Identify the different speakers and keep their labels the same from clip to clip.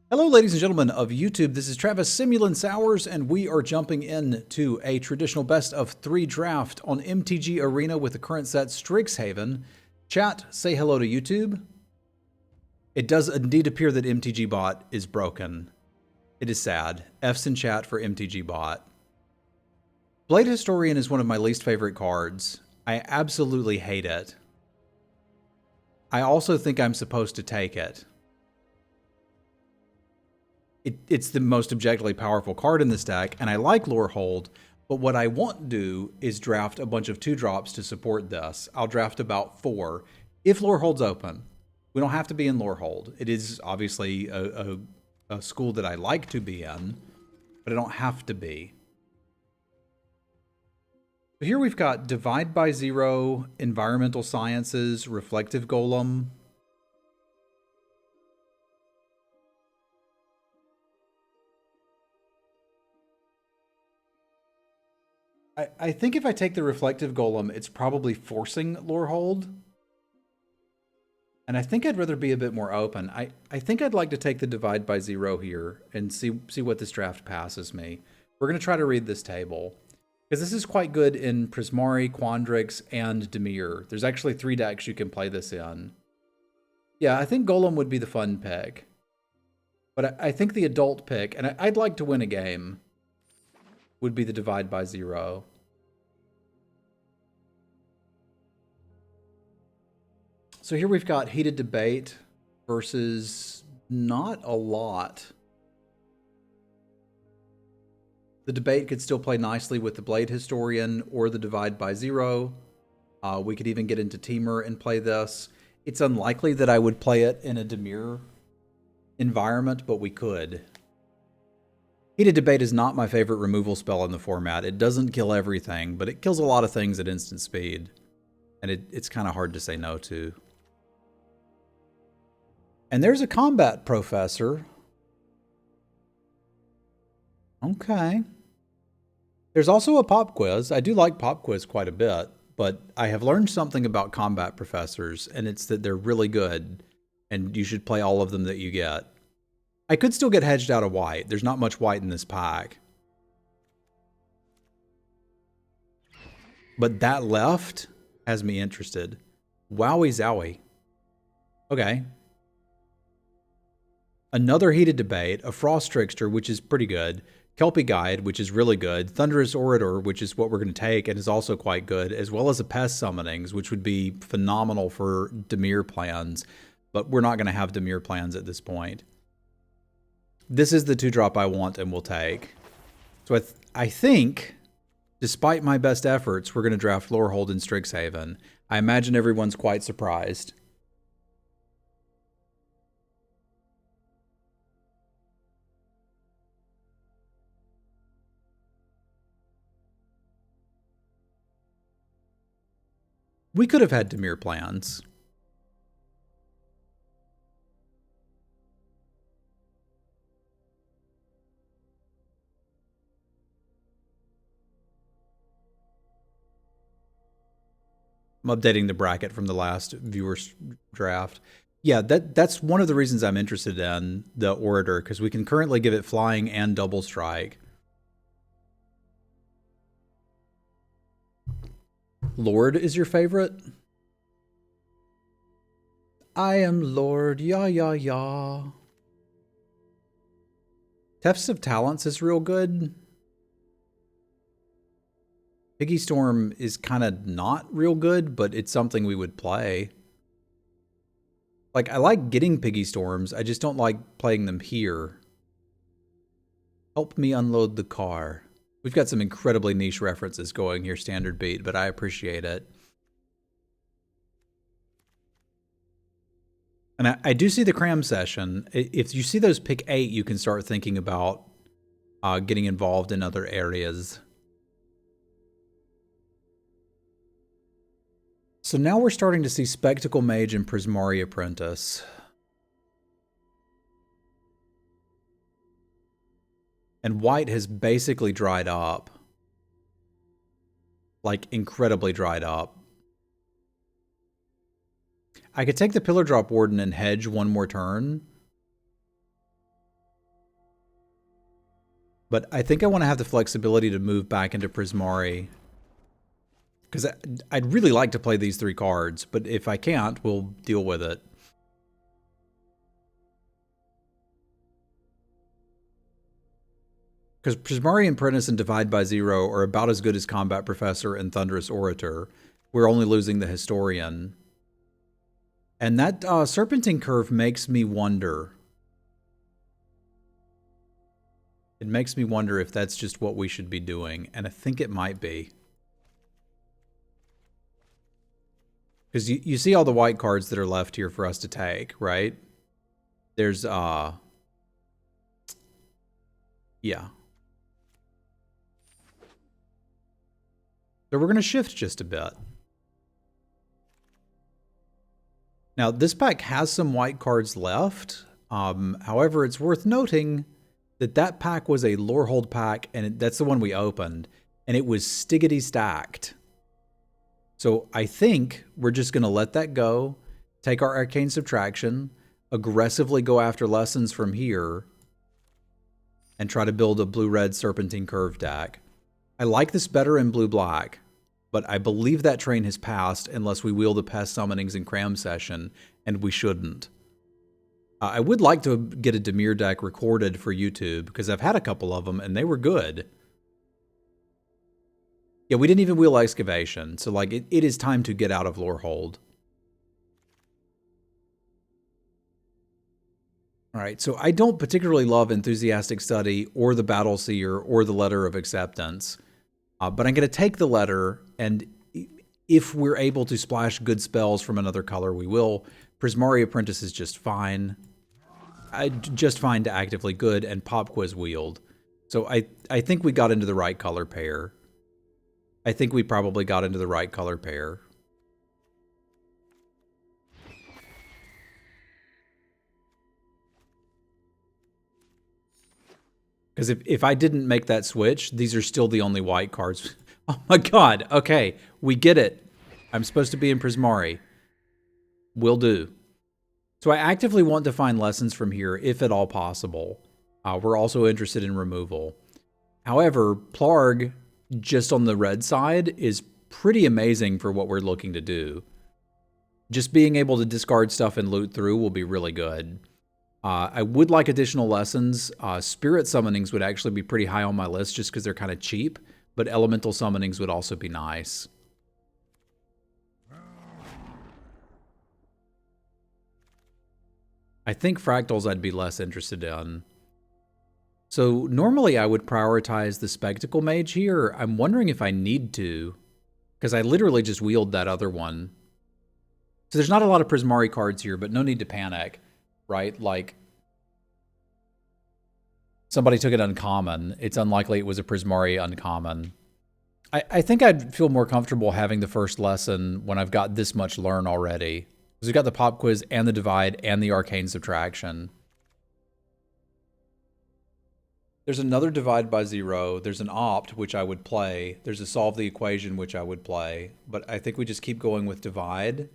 Speaker 1: Hello, ladies and gentlemen of YouTube. This is Travis Semulin Sowers, and we are jumping into a traditional best of 3 draft on MTG Arena with the current set Strixhaven. Chat, say hello to YouTube. It does indeed appear that MTG Bot is broken. It is sad. F's in chat for MTG Bot. Blade Historian is one of my least favorite cards. I absolutely hate it. I also think I'm supposed to take it. It's the most objectively powerful card in this deck, and I like Lorehold, but what I won't do is draft a bunch of 2-drops to support this. I'll draft about 4, if Lorehold's open. We don't have to be in Lorehold. It is obviously a school that I like to be in, but I don't have to be. So here we've got Divide by Zero, Environmental Sciences, Reflective Golem. I think if I take the Reflective Golem, it's probably forcing Lorehold. And I think I'd rather be a bit more open. I think I'd like to take the Divide by Zero here and see what this draft passes me. We're going to try to read this table, because this is quite good in Prismari, Quandrix, and Dimir. There's actually 3 decks you can play this in. Yeah, I think Golem would be the fun pick. But I think the adult pick, and I'd like to win a game, would be the Divide by Zero. So here we've got Heated Debate versus not a lot. The Debate could still play nicely with the Blade Historian or the Divide by Zero. We could even get into Temur and play this. It's unlikely that I would play it in a Dimir environment, but we could. Heated Debate is not my favorite removal spell in the format. It doesn't kill everything, but it kills a lot of things at instant speed. And it's kind of hard to say no to. And there's a Combat Professor. Okay. There's also a Pop Quiz. I do like Pop Quiz quite a bit, but I have learned something about Combat Professors, and it's that they're really good, and you should play all of them that you get. I could still get hedged out of white. There's not much white in this pack. But that left has me interested. Wowie zowie. Okay. Another Heated Debate, a Frost Trickster, which is pretty good, Kelpie Guide, which is really good, Thunderous Orator, which is what we're going to take and is also quite good, as well as a Pest Summonings, which would be phenomenal for Dimir plans, but we're not going to have Dimir plans at this point. This is the 2-drop I want and will take. So I think, despite my best efforts, we're going to draft Lorehold in Strixhaven. I imagine everyone's quite surprised. We could have had Dimir plans. I'm updating the bracket from the last viewer's draft. Yeah, that's one of the reasons I'm interested in the Orator, because we can currently give it flying and double strike. Lord is your favorite? I am Lord, ya. Thefts of Talents is real good. Piggy Storm is kind of not real good, but it's something we would play. Like, I like getting Piggy Storms, I just don't like playing them here. Help me unload the car. We've got some incredibly niche references going here, Standard Beat, but I appreciate it. And I do see the cram session. If you see those pick 8, you can start thinking about getting involved in other areas. So now we're starting to see Spectacle Mage and Prismari Apprentice. And white has basically dried up. Like, incredibly dried up. I could take the Pillar Drop Warden and hedge one more turn. But I think I want to have the flexibility to move back into Prismari. Because I'd really like to play these 3 cards, but if I can't, we'll deal with it. Because Prismari Apprentice and Divide by Zero are about as good as Combat Professor and Thunderous Orator. We're only losing the Historian. And that Serpentine Curve makes me wonder. It makes me wonder if that's just what we should be doing, and I think it might be. Because you see all the white cards that are left here for us to take, right? There's, yeah. So we're going to shift just a bit. Now, this pack has some white cards left. However, it's worth noting that that pack was a Lorehold pack, and that's the one we opened, and it was stiggity stacked. So I think we're just going to let that go, take our Arcane Subtraction, aggressively go after lessons from here, and try to build a blue-red Serpentine Curve deck. I like this better in blue-black, but I believe that train has passed unless we wheel the Pest Summonings in Cram Session, and we shouldn't. I would like to get a Dimir deck recorded for YouTube, because I've had a couple of them, and they were good. Yeah, we didn't even wheel Excavation, so like it is time to get out of Lorehold. All right, so I don't particularly love Enthusiastic Study or the Battle Seer or the Letter of Acceptance, but I'm going to take the letter, and if we're able to splash good spells from another color, we will. Prismari Apprentice is just fine. Just fine to actively good, and Pop Quiz wheeled. So I think we got into the right color pair. I think we probably got into the right color pair. Because if I didn't make that switch, these are still the only white cards. Oh my god, okay, we get it. I'm supposed to be in Prismari. Will do. So I actively want to find lessons from here, if at all possible. We're also interested in removal. However, Plarg, just on the red side, is pretty amazing for what we're looking to do. Just being able to discard stuff and loot through will be really good. I would like additional lessons. Spirit Summonings would actually be pretty high on my list just because they're kind of cheap, but Elemental Summonings would also be nice. I think Fractals I'd be less interested in. So normally I would prioritize the Spectacle Mage here. I'm wondering if I need to, because I literally just wheeled that other one. So there's not a lot of Prismari cards here, but no need to panic, right? Like, somebody took it uncommon. It's unlikely it was a Prismari uncommon. I think I'd feel more comfortable having the first lesson when I've got this much learn already. Because we've got the Pop Quiz and the Divide and the Arcane Subtraction. There's another Divide by Zero. There's an Opt, which I would play. There's a Solve the Equation, which I would play. But I think we just keep going with Divide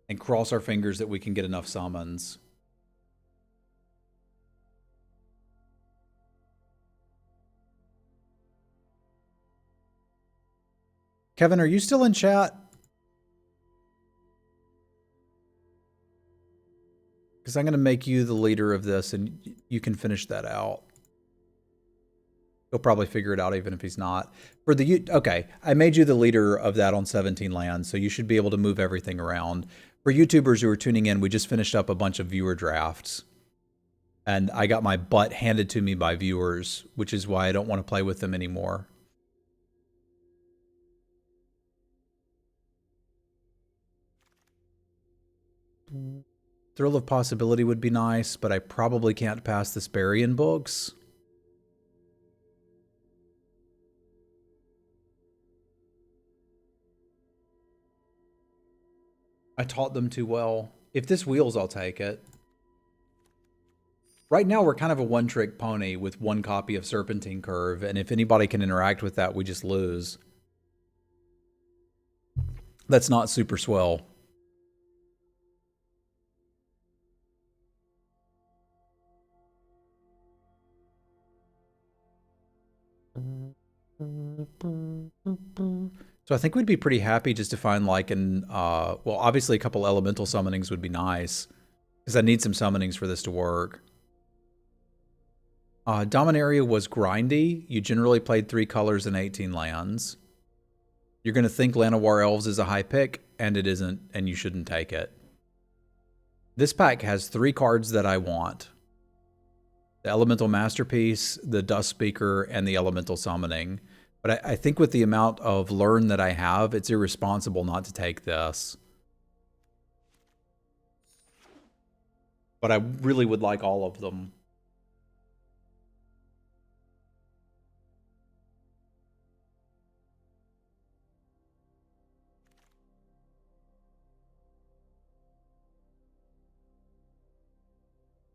Speaker 1: and cross our fingers that we can get enough summons. Kevin, are you still in chat? Because I'm going to make you the leader of this, and you can finish that out. He'll probably figure it out even if he's not. For the okay, I made you the leader of that on 17 lands, so you should be able to move everything around. For YouTubers who are tuning in, we just finished up a bunch of viewer drafts. And I got my butt handed to me by viewers, which is why I don't want to play with them anymore. Thrill of Possibility would be nice, but I probably can't pass the Sparian books. I taught them too well. If this wheels, I'll take it. Right now, we're kind of a one-trick pony with one copy of Serpentine Curve, and if anybody can interact with that, we just lose. That's not super swell. So I think we'd be pretty happy just to find like well, obviously a couple elemental summonings would be nice, because I need some summonings for this to work. Dominaria was grindy. You generally played 3 colors and 18 lands. You're going to think Llanowar Elves is a high pick, and it isn't, and you shouldn't take it. This pack has 3 cards that I want. The Elemental Masterpiece, the Dust Speaker, and the Elemental Summoning. But I think with the amount of Learn that I have, it's irresponsible not to take this. But I really would like all of them.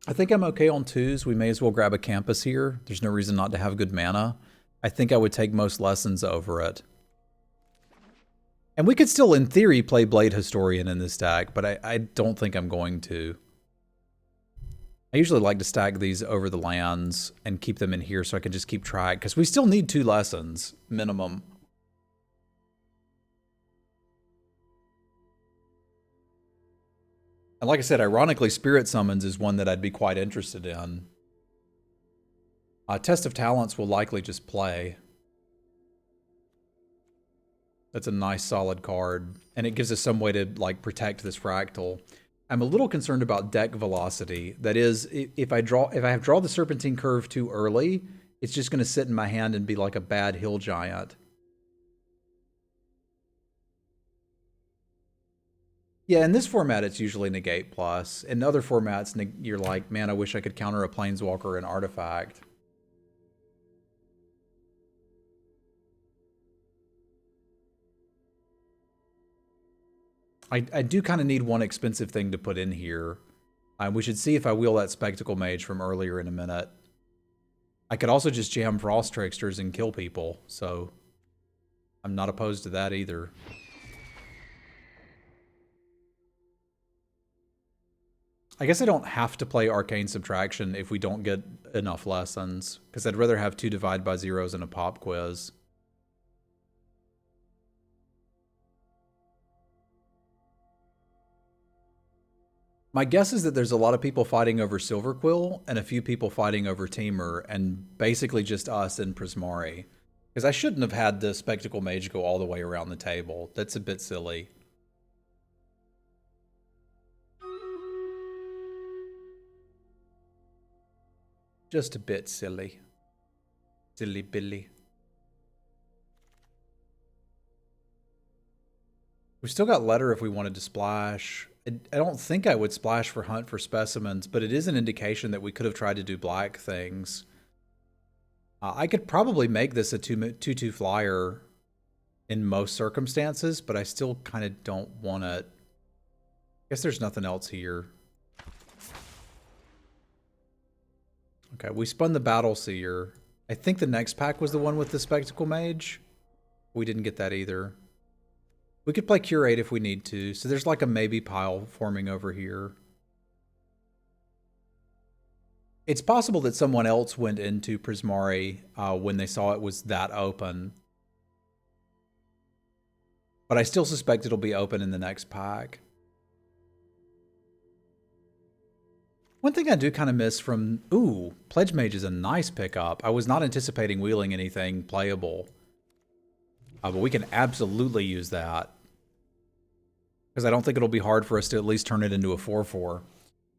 Speaker 1: I think I'm okay on 2s. We may as well grab a Campus here. There's no reason not to have good mana. I think I would take most lessons over it. And we could still, in theory, play Blade Historian in this deck, but I don't think I'm going to. I usually like to stack these over the lands and keep them in here so I can just keep track, because we still need 2 lessons, minimum. And like I said, ironically, Spirit Summons is one that I'd be quite interested in. Test of Talents will likely just play. That's a nice solid card, and it gives us some way to like protect this fractal. I'm a little concerned about deck velocity. That is, if I draw the Serpentine Curve too early, it's just going to sit in my hand and be like a bad Hill Giant. Yeah, in this format, it's usually Negate Plus. In other formats, you're like, man, I wish I could counter a Planeswalker and Artifact. I do kind of need one expensive thing to put in here. We should see if I wheel that Spectacle Mage from earlier in a minute. I could also just jam Frost Tricksters and kill people, so I'm not opposed to that either. I guess I don't have to play Arcane Subtraction if we don't get enough lessons, because I'd rather have 2 Divide by Zeros and a pop quiz. My guess is that there's a lot of people fighting over Silverquill and a few people fighting over Temur, and basically just us and Prismari. Because I shouldn't have had the Spectacle Mage go all the way around the table. That's a bit silly. Just a bit silly. Silly Billy. We've still got Letter if we wanted to splash. I don't think I would splash for Hunt for Specimens, but it is an indication that we could have tried to do black things. I could probably make this a 2/2 flyer in most circumstances, but I still kind of don't want it. I guess there's nothing else here. Okay, we spun the Battle Seer. I think the next pack was the one with the Spectacle Mage. We didn't get that either. We could play Curate if we need to, so there's like a maybe pile forming over here. It's possible that someone else went into Prismari when they saw it was that open. But I still suspect it'll be open in the next pack. One thing I do kind of miss from... Ooh, Pledge Mage is a nice pickup. I was not anticipating wheeling anything playable. But we can absolutely use that. Because I don't think it'll be hard for us to at least turn it into a 4/4. I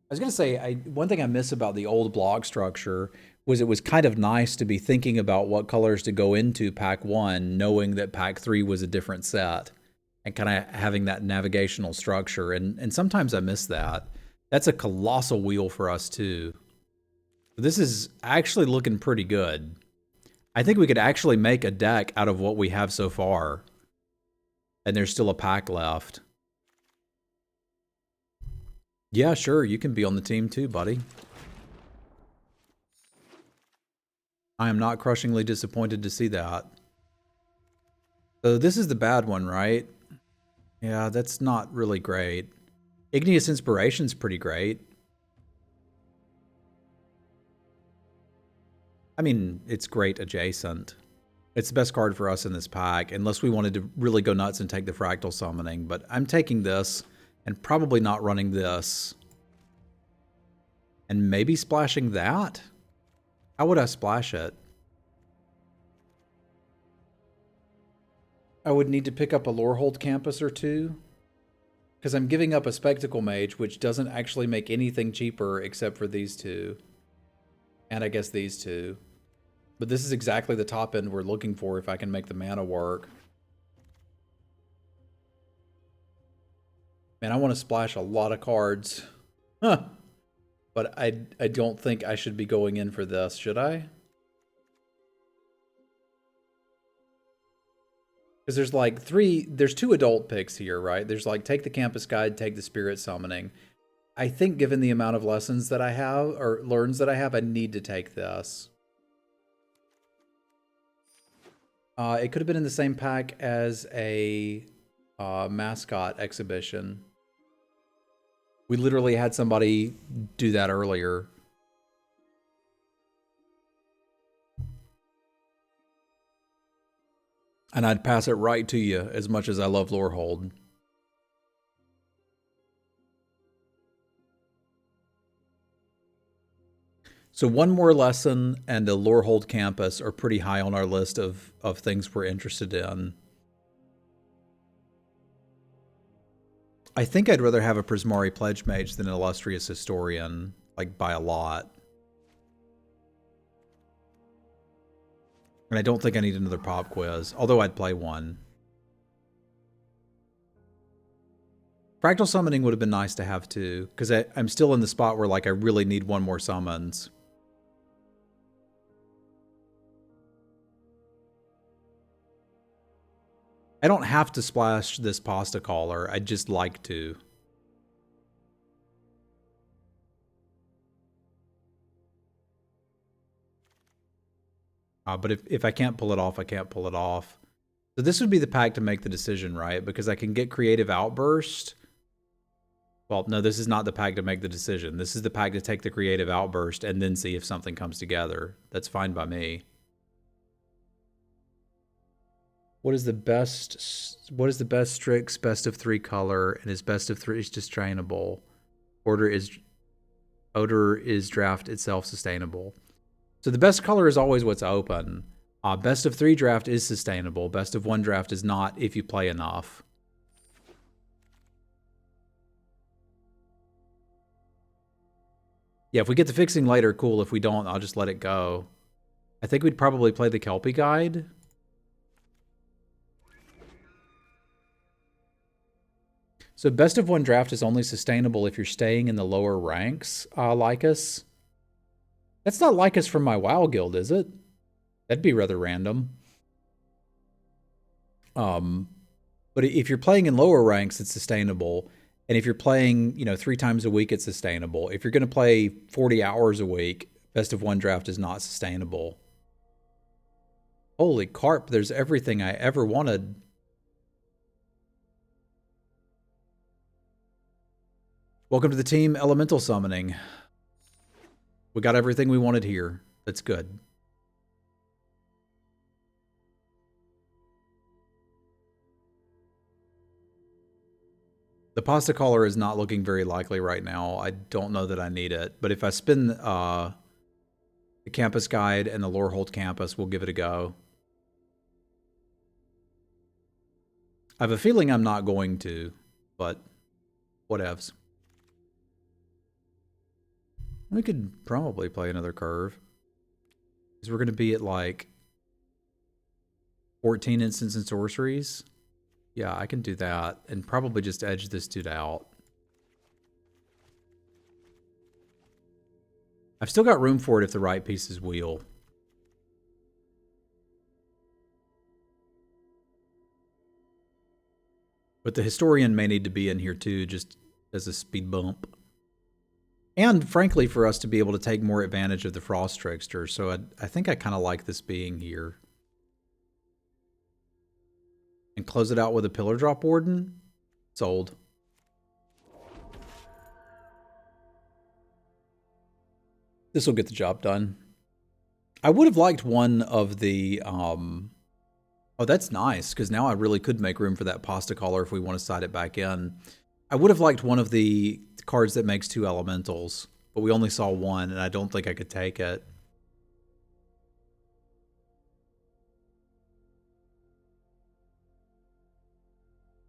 Speaker 1: was going to say, one thing I miss about the old block structure was it was kind of nice to be thinking about what colors to go into pack 1, knowing that pack 3 was a different set. And kind of having that navigational structure. And sometimes I miss that. That's a colossal wheel for us, too. This is actually looking pretty good. I think we could actually make a deck out of what we have so far. And there's still a pack left. Yeah, sure, you can be on the team too, buddy. I am not crushingly disappointed to see that. So this is the bad one, right? Yeah, that's not really great. Igneous Inspiration's pretty great. I mean, it's great adjacent. It's the best card for us in this pack, unless we wanted to really go nuts and take the Fractal Summoning. But I'm taking this and probably not running this. And maybe splashing that? How would I splash it? I would need to pick up a Lorehold Campus or two. Because I'm giving up a Spectacle Mage, which doesn't actually make anything cheaper except for these two. And I guess these two. But this is exactly the top end we're looking for if I can make the mana work. Man, I want to splash a lot of cards. Huh. But I don't think I should be going in for this, should I? Because there's like there's two adult picks here, right? There's like take the Campus Guide, take the Spirit Summoning. I think given the amount of lessons that I have, or learns that I have, I need to take this. It could have been in the same pack as a mascot exhibition. We literally had somebody do that earlier. And I'd pass it right to you as much as I love Lorehold. So one more lesson and a Lorehold Campus are pretty high on our list of things we're interested in. I think I'd rather have a Prismari Pledge Mage than an Illustrious Historian, like by a lot. And I don't think I need another pop quiz, although I'd play one. Fractal Summoning would have been nice to have too, because I'm still in the spot where like I really need one more summons. I don't have to splash this Pasta Caller, I'd just like to. But if I can't pull it off, I can't pull it off. So this would be the pack to make the decision, right? Because I can get Creative Outburst. Well, no, this is not the pack to make the decision. This is the pack to take the Creative Outburst and then see if something comes together. That's fine by me. What is the best Strix best of 3 color, and is best of 3 is just trainable? Odor is draft itself sustainable. So the best color is always what's open. Best of 3 draft is sustainable. Best of 1 draft is not if you play enough. Yeah, if we get the fixing later, cool. If we don't, I'll just let it go. I think we'd probably play the Kelpie Guide. So best of 1 draft is only sustainable if you're staying in the lower ranks, Lycus. That's not Lycus from my WoW guild, is it? That'd be rather random. But if you're playing in lower ranks, it's sustainable. And if you're playing, 3 times a week, it's sustainable. If you're going to play 40 hours a week, best of 1 draft is not sustainable. Holy carp, there's everything I ever wanted. Welcome to the team, Elemental Summoning. We got everything we wanted here. That's good. The Pasta Caller is not looking very likely right now. I don't know that I need it. But if I spin the Campus Guide and the Lorehold Campus, we'll give it a go. I have a feeling I'm not going to, but whatevs. We could probably play another curve. Because we're going to be at like 14 instants and sorceries. Yeah, I can do that. And probably just edge this dude out. I've still got room for it if the right pieces wheel. But the Historian may need to be in here too, just as a speed bump. And frankly, for us to be able to take more advantage of the Frost Trickster. So I think I kind of like this being here. And close it out with a Pillar Drop Warden. Sold. This will get the job done. I would have liked one of the Oh, that's nice, because now I really could make room for that pasta caller if we want to side it back in. I would have liked one of the cards that makes 2 elementals, but we only saw one, and I don't think I could take it.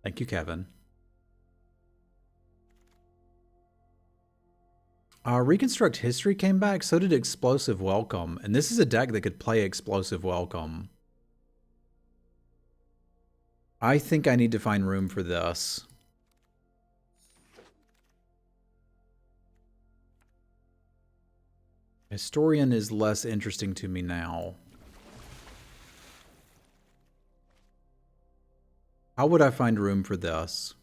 Speaker 1: Thank you, Kevin. Reconstruct History came back, so did Explosive Welcome, and this is a deck that could play Explosive Welcome. I think I need to find room for this. Historian is less interesting to me now. How would I find room for this?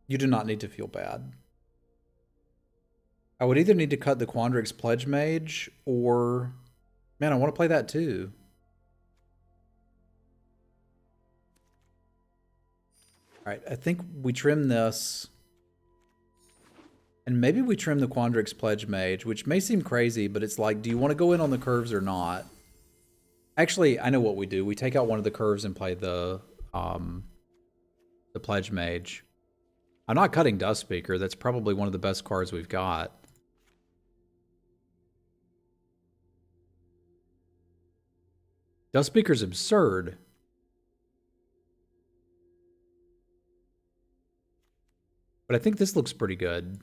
Speaker 1: You do not need to feel bad. I would either need to cut the Quandrix Pledge Mage, or... Man, I want to play that too. Alright, I think we trim this. And maybe we trim the Quandrix Pledge Mage, which may seem crazy, but it's like, do you want to go in on the curves or not? Actually, I know what we do. We take out one of the curves and play the Pledge Mage. I'm not cutting Dust Speaker. That's probably one of the best cards we've got. Dust Speaker's absurd. But I think this looks pretty good.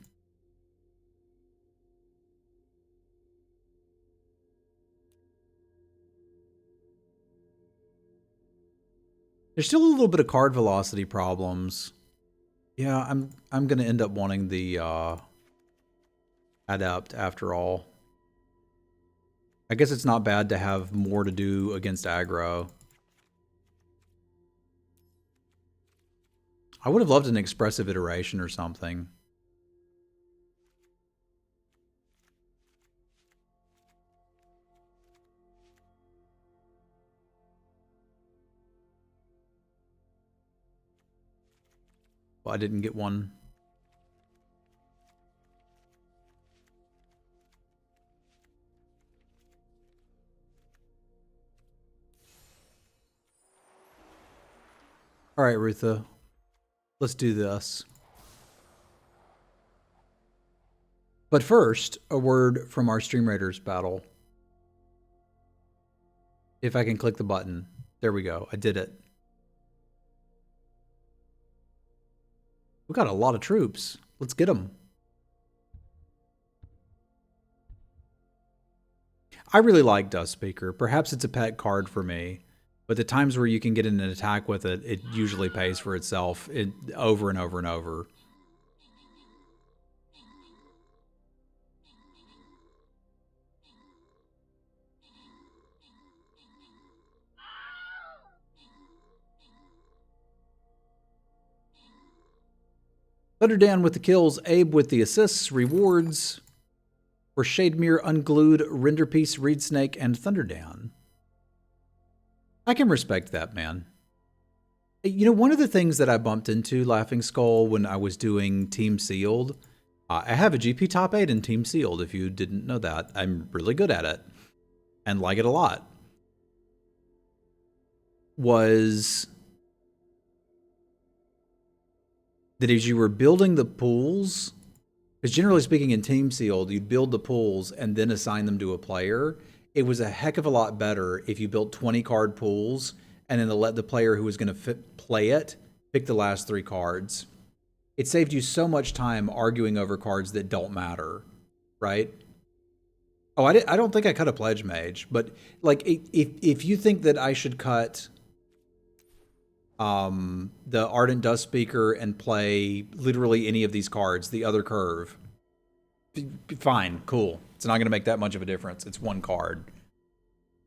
Speaker 1: There's still a little bit of card velocity problems. Yeah, I'm gonna end up wanting the Adept after all. I guess it's not bad to have more to do against aggro. I would have loved an expressive iteration or something. Well, I didn't get one. All right, Rutha. Let's do this. But first, a word from our Stream Raiders battle. If I can click the button. There we go. I did it. We got a lot of troops. Let's get them. I really like Dust Speaker. Perhaps it's a pet card for me. But the times where you can get in an attack with it, it usually pays for itself over and over and over. Thunderdan with the kills, Abe with the assists, rewards for Shademere, Unglued, Renderpiece, Reed Snake, and Thunderdan. I can respect that, man. You know, one of the things that I bumped into, Laughing Skull, when I was doing Team Sealed, I have a GP top 8 in Team Sealed, if you didn't know that. I'm really good at it and like it a lot. Was that as you were building the pools, because generally speaking in Team Sealed, you'd build the pools and then assign them to a player. It was a heck of a lot better if you built 20 card pools and then let the player who was going to play it pick the last 3 cards. It saved you so much time arguing over cards that don't matter, right? Oh, I don't think I cut a Pledge Mage, but like if you think that I should cut the Ardent Dust Speaker and play literally any of these cards, the other curve, fine, cool. It's not going to make that much of a difference. It's one card,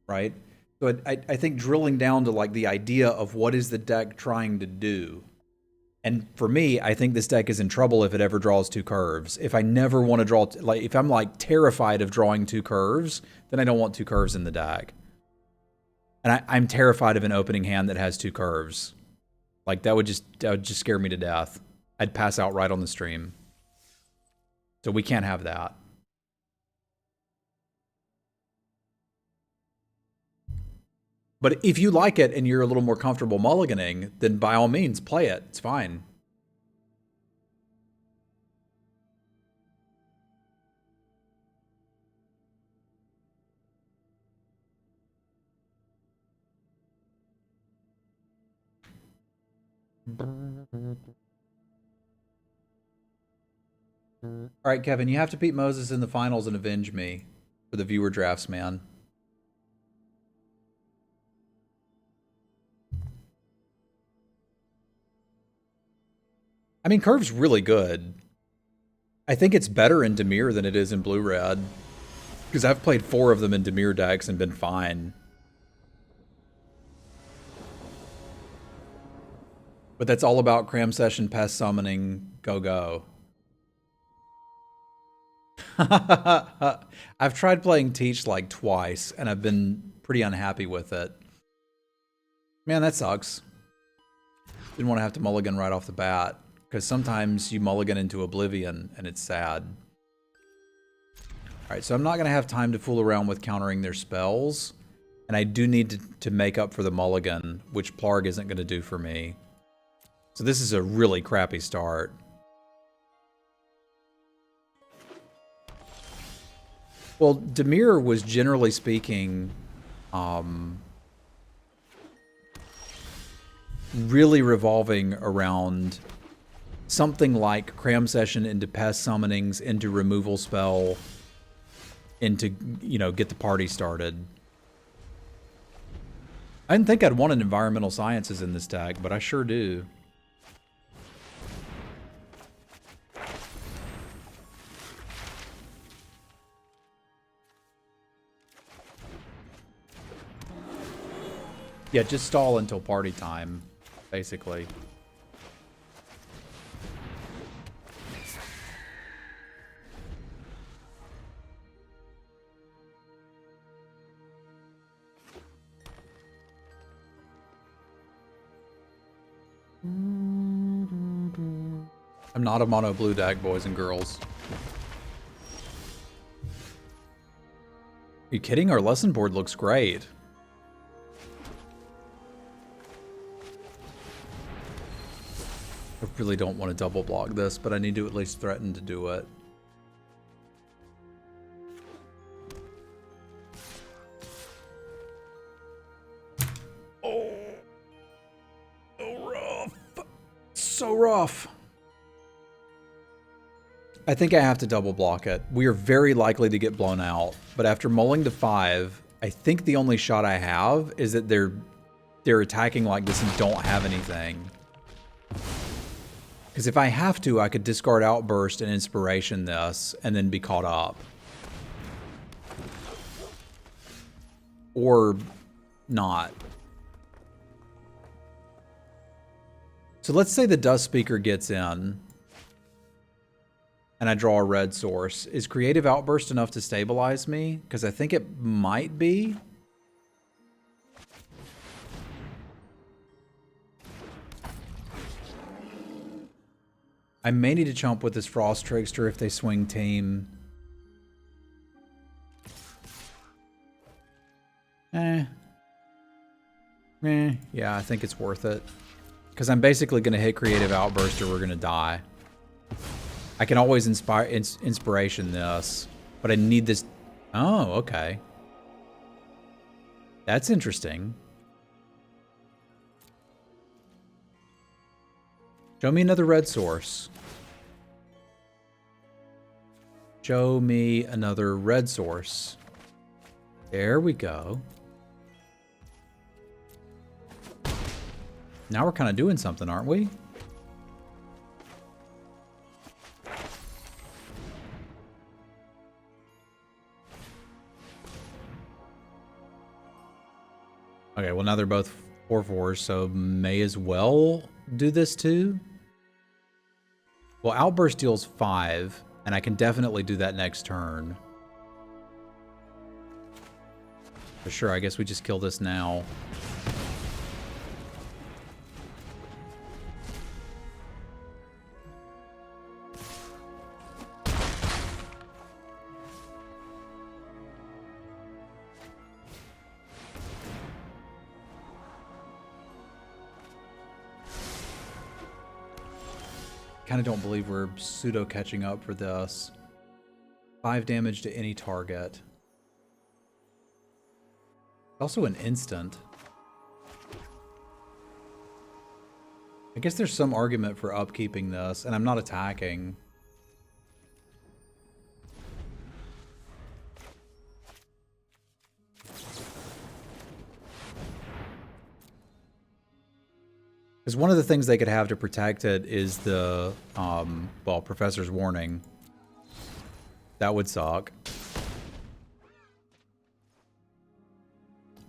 Speaker 1: right? So I think drilling down to like the idea of what is the deck trying to do. And for me, I think this deck is in trouble if it ever draws 2 curves. If I never want to draw, like if I'm like terrified of drawing 2 curves, then I don't want 2 curves in the deck. And I'm terrified of an opening hand that has 2 curves. Like that would just scare me to death. I'd pass out right on the stream. So we can't have that. But if you like it and you're a little more comfortable mulliganing, then by all means, play it. It's fine. All right, Kevin, you have to beat Moses in the finals and avenge me for the viewer drafts, man. I mean, Curve's really good. I think it's better in Dimir than it is in Blue-Red. Because I've played 4 of them in Dimir decks and been fine. But that's all about cram session, pest summoning, go. I've tried playing Teach like twice, and I've been pretty unhappy with it. Man, that sucks. Didn't want to have to mulligan right off the bat, because sometimes you mulligan into oblivion, and it's sad. Alright, so I'm not going to have time to fool around with countering their spells, and I do need to make up for the mulligan, which Plarg isn't going to do for me. So this is a really crappy start. Well, Dimir was generally speaking really revolving around something like cram session into pest summonings, into removal spell, into, you know, get the party started. I didn't think I'd want an environmental sciences in this deck, but I sure do. Yeah, just stall until party time, basically. I'm not a mono blue deck, boys and girls. Are you kidding? Our lesson board looks great. I really don't want to double block this, but I need to at least threaten to do it. Oh, so rough. So rough. I think I have to double block it. We are very likely to get blown out, but after mulling to 5, I think the only shot I have is that they're attacking like this and don't have anything. Because if I have to, I could discard Outburst and Inspiration this, and then be caught up. Or not. So let's say the Dust Speaker gets in, and I draw a red source. Is Creative Outburst enough to stabilize me? Because I think it might be. I may need to chump with this Frost Trickster if they swing team. Yeah, I think it's worth it. Because I'm basically going to hit Creative Outburst or we're going to die. I can always Inspiration this, but I need this. Oh, okay. That's interesting. Show me another red source. Show me another red source. There we go. Now we're kind of doing something, aren't we? Okay, well now they're both 4/4s, so may as well do this too. Well, Outburst deals 5, and I can definitely do that next turn. For sure, I guess we just kill this now. kind of don't believe we're pseudo catching up for this. 5 damage to any target. Also an instant. I guess there's some argument for upkeeping this, and I'm not attacking. Because one of the things they could have to protect it is the, well, Professor's Warning. That would suck.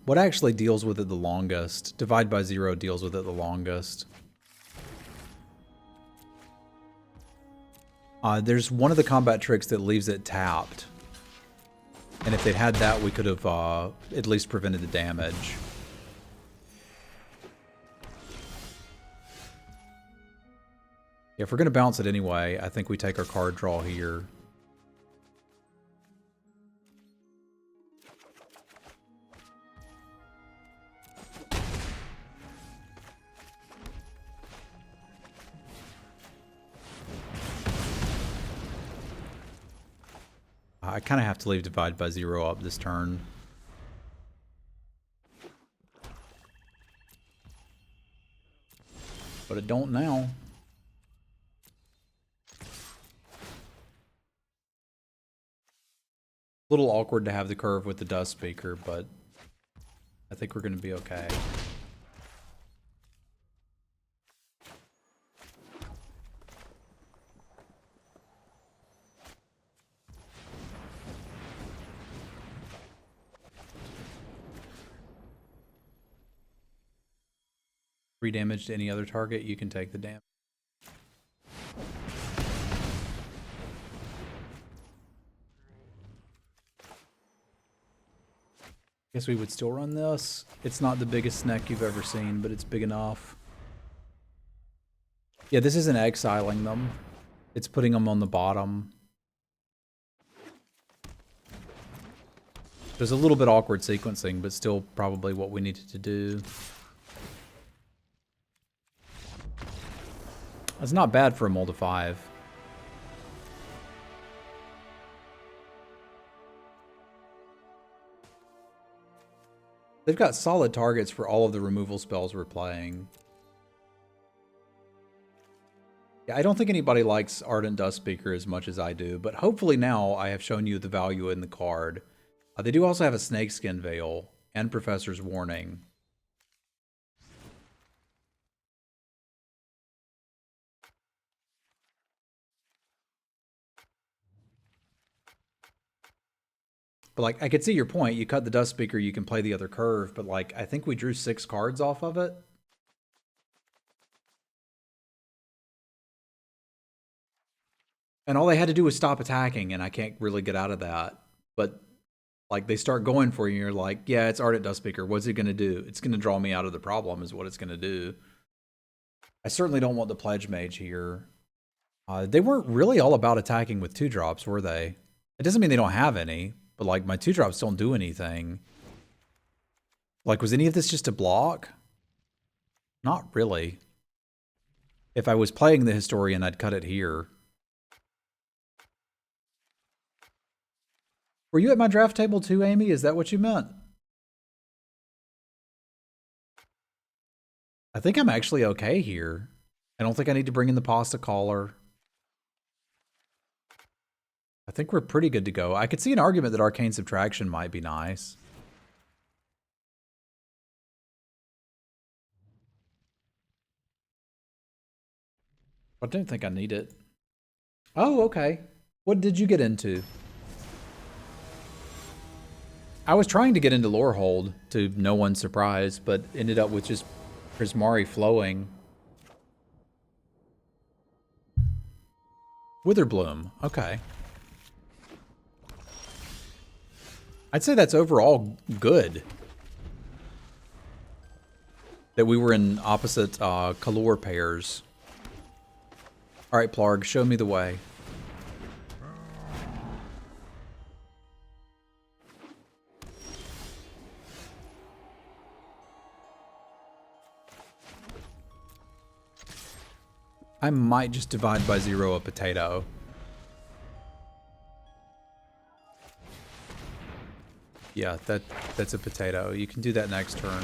Speaker 1: What actually deals with it the longest? Divide by 0 deals with it the longest. There's one of the combat tricks that leaves it tapped. And if they'd had that, we could have at least prevented the damage. Yeah, if we're going to bounce it anyway, I think we take our card draw here. I kind of have to leave Divide by 0 up this turn. But it don't now. A little awkward to have the curve with the Dust Speaker, but I think we're going to be okay. Three damage to any other target, you can take the damage. Guess we would still run this. It's not the biggest neck you've ever seen, but it's big enough. Yeah, this isn't exiling them. It's putting them on the bottom. There's a little bit awkward sequencing, but still probably what we needed to do. That's not bad for a mold of 5. They've got solid targets for all of the removal spells we're playing. Yeah, I don't think anybody likes Ardent Dust Speaker as much as I do, but hopefully now I have shown you the value in the card. They do also have a Snakeskin Veil and Professor's Warning. But, like, I could see your point. You cut the Dust Speaker, you can play the other curve, but, like, I think we drew 6 cards off of it. And all they had to do was stop attacking, and I can't really get out of that. But, like, they start going for you, and you're like, yeah, it's Ardent Dust Speaker. What's it going to do? It's going to draw me out of the problem is what it's going to do. I certainly don't want the Pledge Mage here. They weren't really all about attacking with 2-drops, were they? It doesn't mean they don't have any. But, like, my 2-drops don't do anything. Like, was any of this just a block? Not really. If I was playing the Historian, I'd cut it here. Were you at my draft table too, Amy? Is that what you meant? I think I'm actually okay here. I don't think I need to bring in the Pasta Caller. I think we're pretty good to go. I could see an argument that Arcane Subtraction might be nice. I don't think I need it. Oh, okay. What did you get into? I was trying to get into Lorehold, to no one's surprise, but ended up with just Prismari flowing. Witherbloom, okay. I'd say that's overall good. That we were in opposite color pairs. Alright, Plarg, show me the way. I might just divide by 0 a potato. Yeah, that's a potato. You can do that next turn.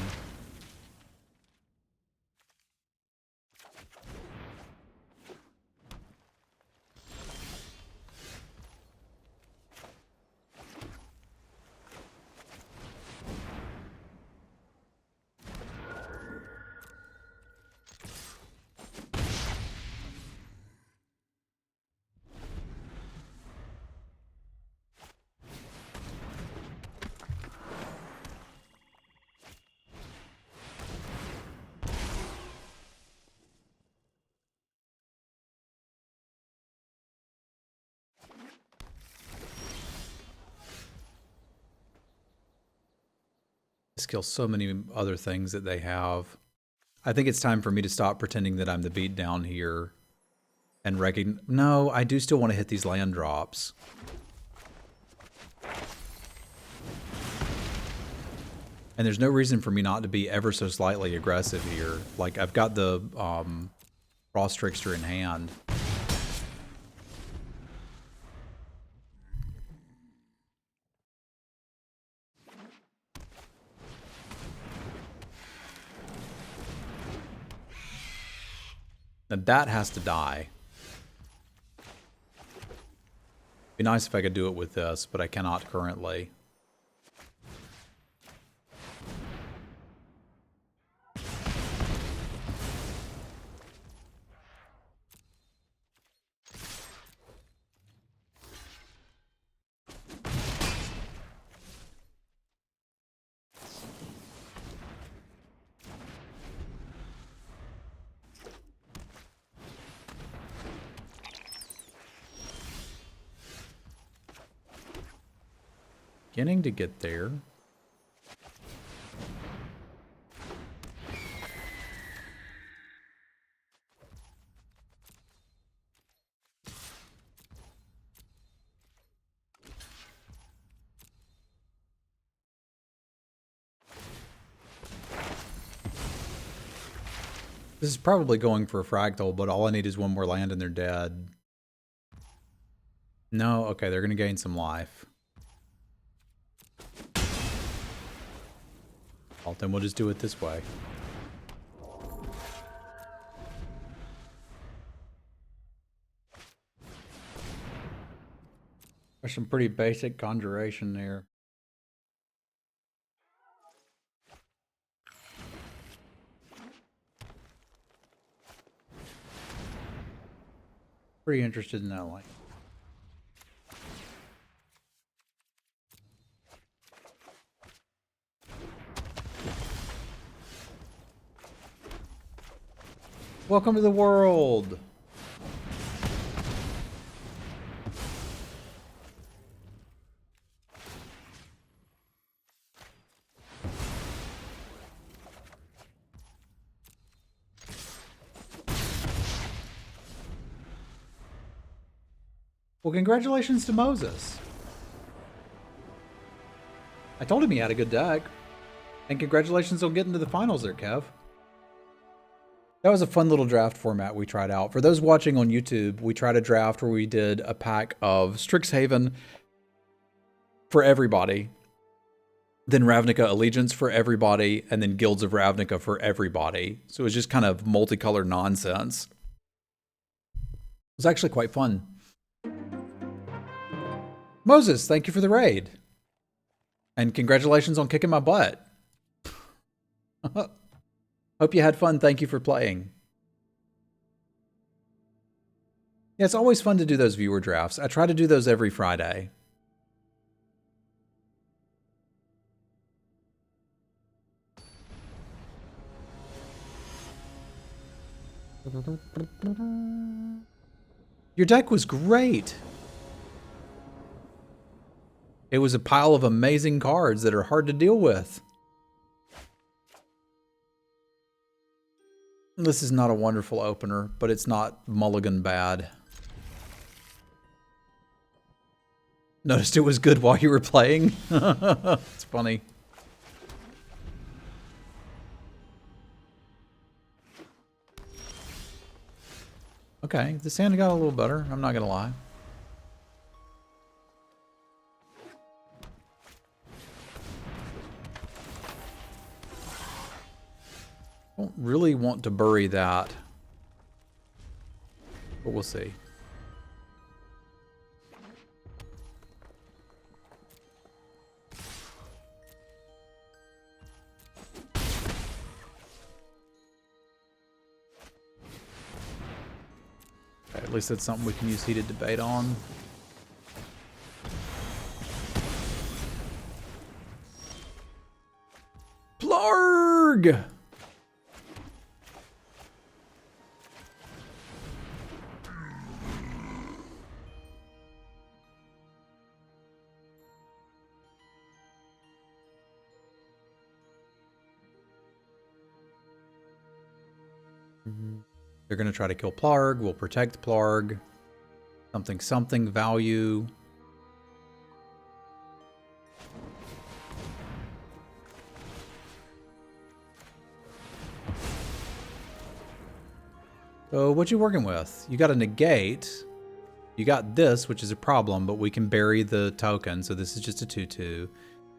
Speaker 1: This kills so many other things that they have. I think it's time for me to stop pretending that I'm the beatdown here and recognize. No, I do still want to hit these land drops. And there's no reason for me not to be ever so slightly aggressive here. Like, I've got the Frost Trickster in hand. And that has to die. Be nice if I could do it with this, but I cannot currently. Beginning to get there. This is probably going for a fractal, but all I need is one more land and they're dead. No, okay, they're going to gain some life. Well, then we'll just do it this way. There's some pretty basic conjuration there. Pretty interested in that one. Welcome to the world. Well, congratulations to Moses. I told him he had a good deck. And congratulations on getting to the finals there, Kev. That was a fun little draft format we tried out. For those watching on YouTube, we tried a draft where we did a pack of Strixhaven for everybody, then Ravnica Allegiance for everybody, and then Guilds of Ravnica for everybody. So it was just kind of multicolored nonsense. It was actually quite fun. Moses, thank you for the raid. And congratulations on kicking my butt. Hope you had fun. Thank you for playing. Yeah, it's always fun to do those viewer drafts. I try to do those every Friday. Your deck was great. It was a pile of amazing cards that are hard to deal with. This is not a wonderful opener, but it's not mulligan bad. Noticed it was good while you were playing? It's funny. Okay, this hand got a little better, I'm not gonna lie. Don't really want to bury that, but we'll see. Okay, at least that's something we can use heated debate on. Plarg! They're going to try to kill Plarg. We'll protect Plarg. Something value. So what you working with? You got a negate. You got this, which is a problem, but we can bury the token. So this is just a 2/2.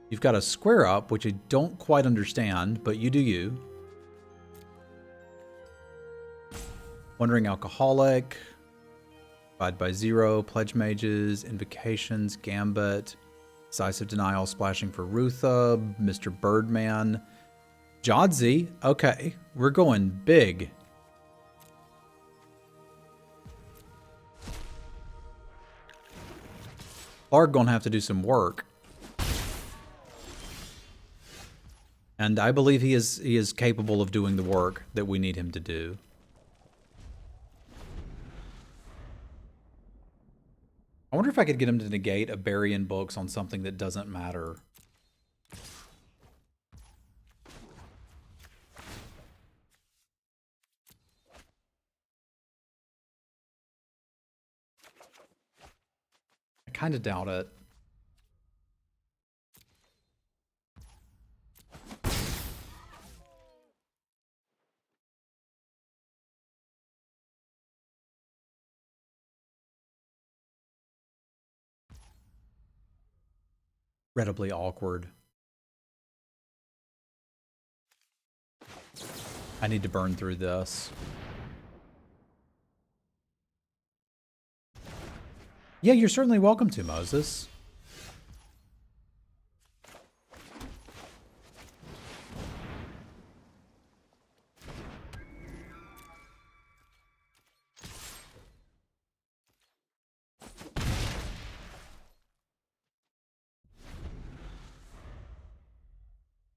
Speaker 1: You've got a square up, which I don't quite understand, but you do you. Wandering Alcoholic, Divide by Zero, Pledge Mages, Invocations, Gambit, Decisive Denial, Splashing for Ruthub, Mr. Birdman, Jodsy. Okay, we're going big. Plarg gonna have to do some work. And I believe he is capable of doing the work that we need him to do. I wonder if I could get him to negate a bury in books on something that doesn't matter. I kind of doubt it. Incredibly awkward. I need to burn through this. Yeah, you're certainly welcome to, Moses.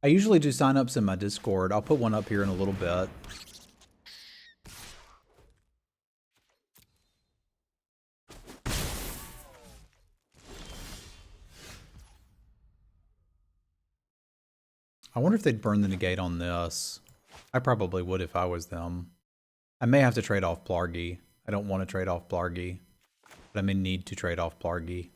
Speaker 1: I usually do signups in my Discord. I'll put one up here in a little bit. I wonder if they'd burn the negate on this. I probably would if I was them. I may have to trade off Plargy. I don't want to trade off Plargy, but I may need to trade off Plargy.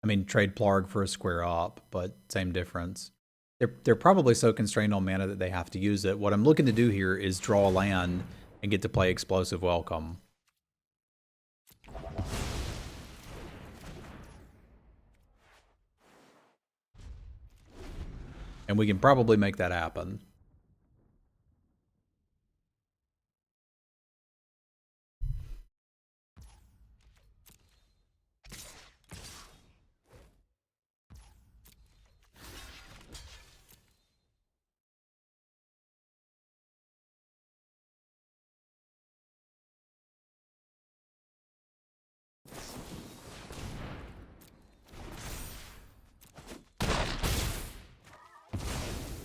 Speaker 1: I mean, trade Plarg for a square up, but same difference. They're probably so constrained on mana that they have to use it. What I'm looking to do here is draw a land and get to play Explosive Welcome. And we can probably make that happen.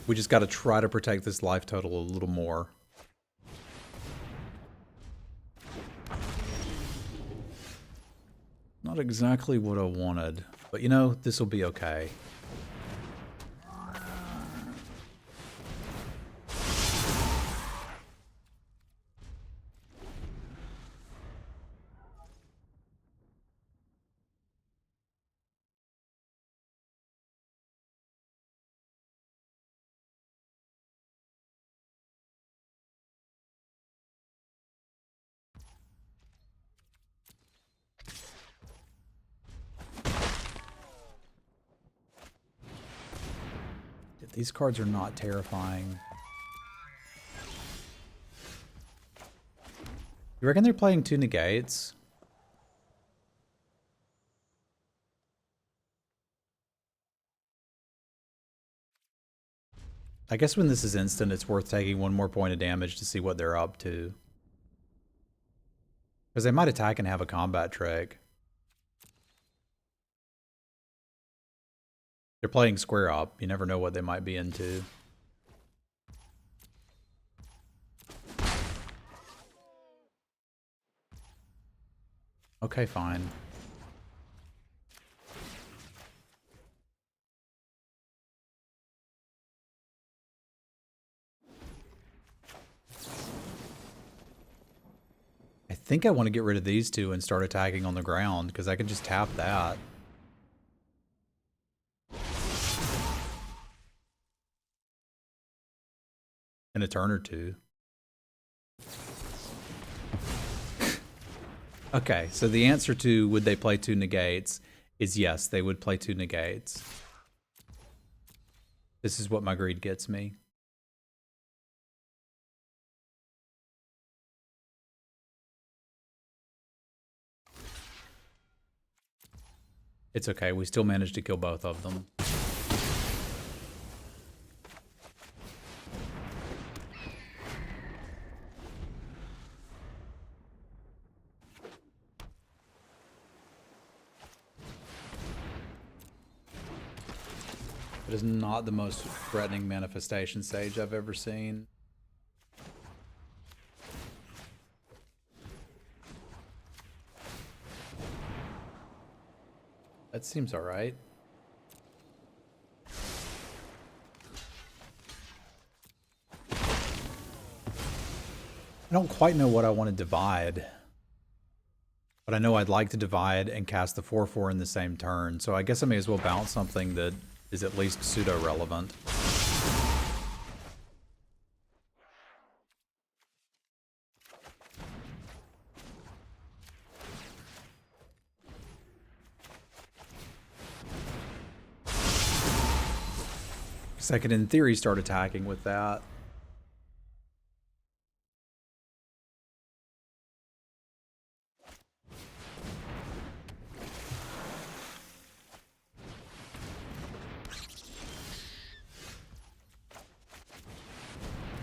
Speaker 1: We just got to try to protect this life total a little more. Not exactly what I wanted, but you know, this will be okay. These cards are not terrifying. You reckon they're playing 2 negates? I guess when this is instant, it's worth taking 1 more point of damage to see what they're up to. Because they might attack and have a combat trick. They're playing square up. You never know what they might be into. Okay, fine. I think I want to get rid of these 2 and start attacking on the ground, because I can just tap that. In a turn or 2. Okay, so the answer to would they play 2 negates is yes, they would play 2 negates. This is what my greed gets me. It's okay, we still managed to kill both of them. It is not the most threatening manifestation sage I've ever seen. That seems alright. I don't quite know what I want to divide. But I know I'd like to divide and cast the 4/4 in the same turn, so I guess I may as well bounce something that is at least pseudo-relevant. Because I could, in theory, start attacking with that.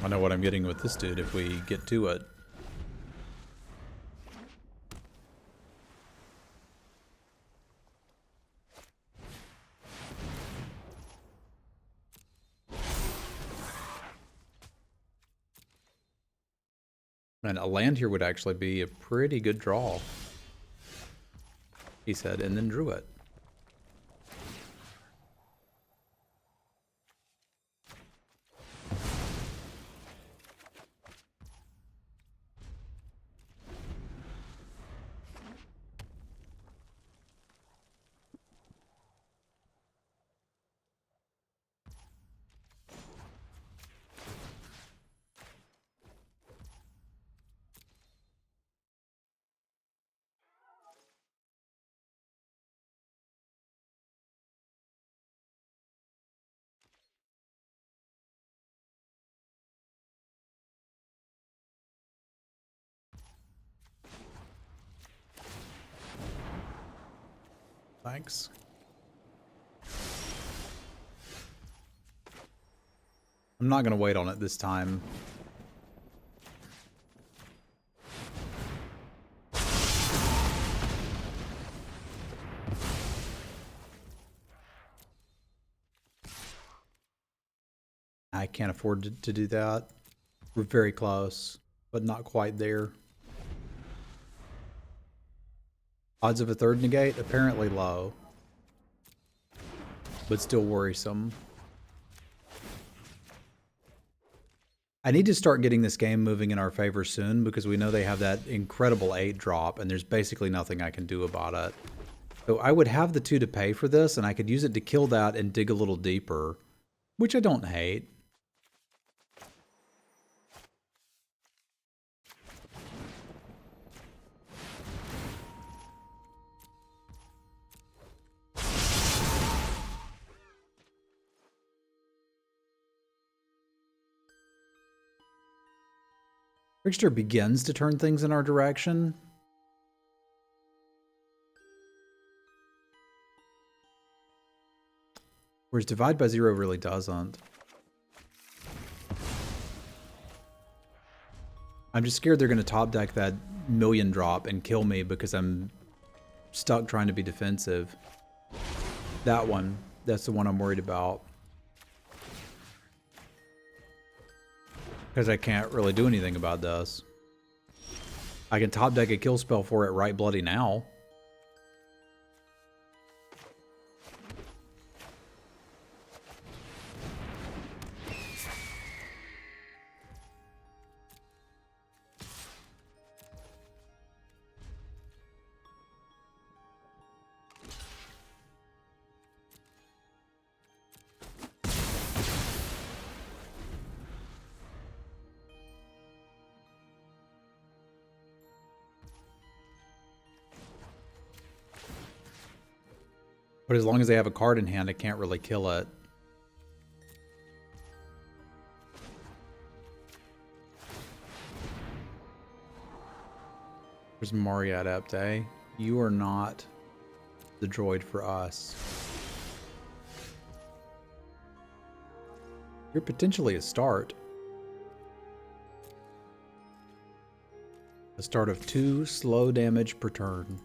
Speaker 1: I know what I'm getting with this dude if we get to it. And a land here would actually be a pretty good draw, he said, and then drew it. Thanks. I'm not going to wait on it this time. I can't afford to do that. We're very close, but not quite there. Odds of a third negate? Apparently low. But still worrisome. I need to start getting this game moving in our favor soon because we know they have that incredible 8 drop and there's basically nothing I can do about it. So I would have the 2 to pay for this and I could use it to kill that and dig a little deeper, which I don't hate. Trickster begins to turn things in our direction. Whereas Divide by Zero really doesn't. I'm just scared they're going to top deck that million drop and kill me because I'm stuck trying to be defensive. That one, that's the one I'm worried about. Because I can't really do anything about this. I can top deck a kill spell for it right bloody now. But as long as they have a card in hand, I can't really kill it. There's Maria Adepte. You are not the droid for us. You're potentially a start. A start of 2 slow damage per turn.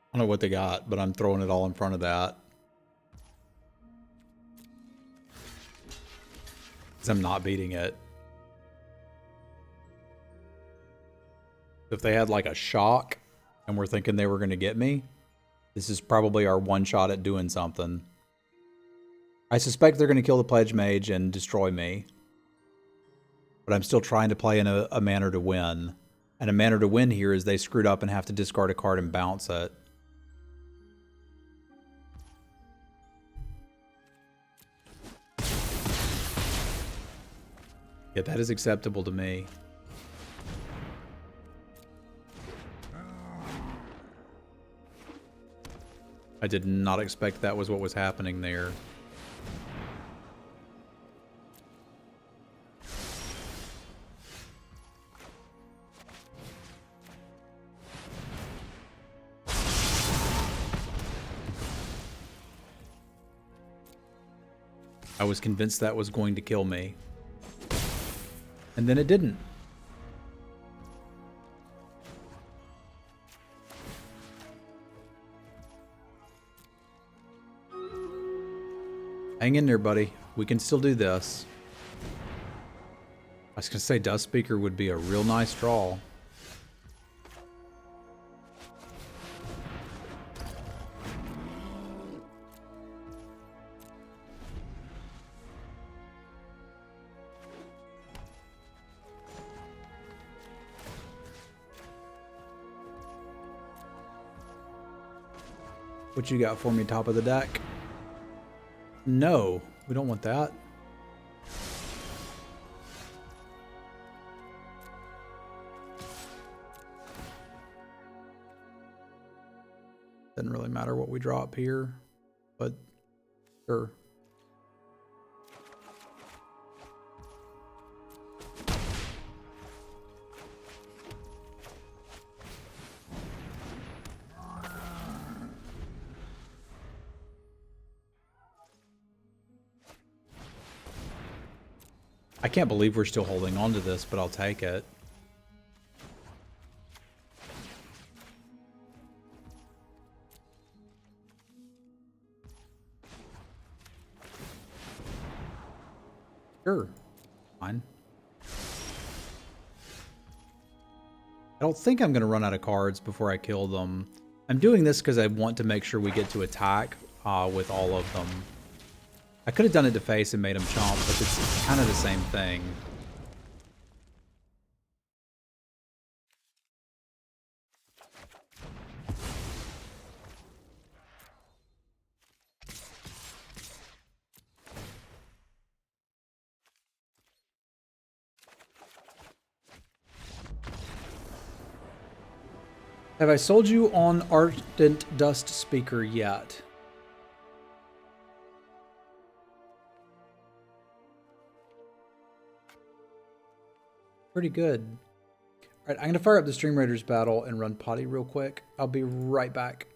Speaker 1: I don't know what they got, but I'm throwing it all in front of that. Because I'm not beating it. If they had like a shock and we're thinking they were going to get me, this is probably our one shot at doing something. I suspect they're going to kill the Pledge Mage and destroy me. But I'm still trying to play in a manner to win. And a manner to win here is they screwed up and have to discard a card and bounce it. Yeah, that is acceptable to me. I did not expect that was what was happening there. I was convinced that was going to kill me. And then it didn't. Hang in there, buddy. We can still do this. I was going to say Dust Speaker would be a real nice draw. What you got for me, top of the deck? No, we don't want that. Doesn't really matter what we drop here, but sure. I can't believe we're still holding on to this, but I'll take it. Sure. Fine. I don't think I'm going to run out of cards before I kill them. I'm doing this because I want to make sure we get to attack with all of them. I could have done it to face and made him chomp, but it's kind of the same thing. Have I sold you on Ardent Dust Speaker yet? Pretty good. All right, I'm going to fire up the Stream Raiders battle and run potty real quick. I'll be right back.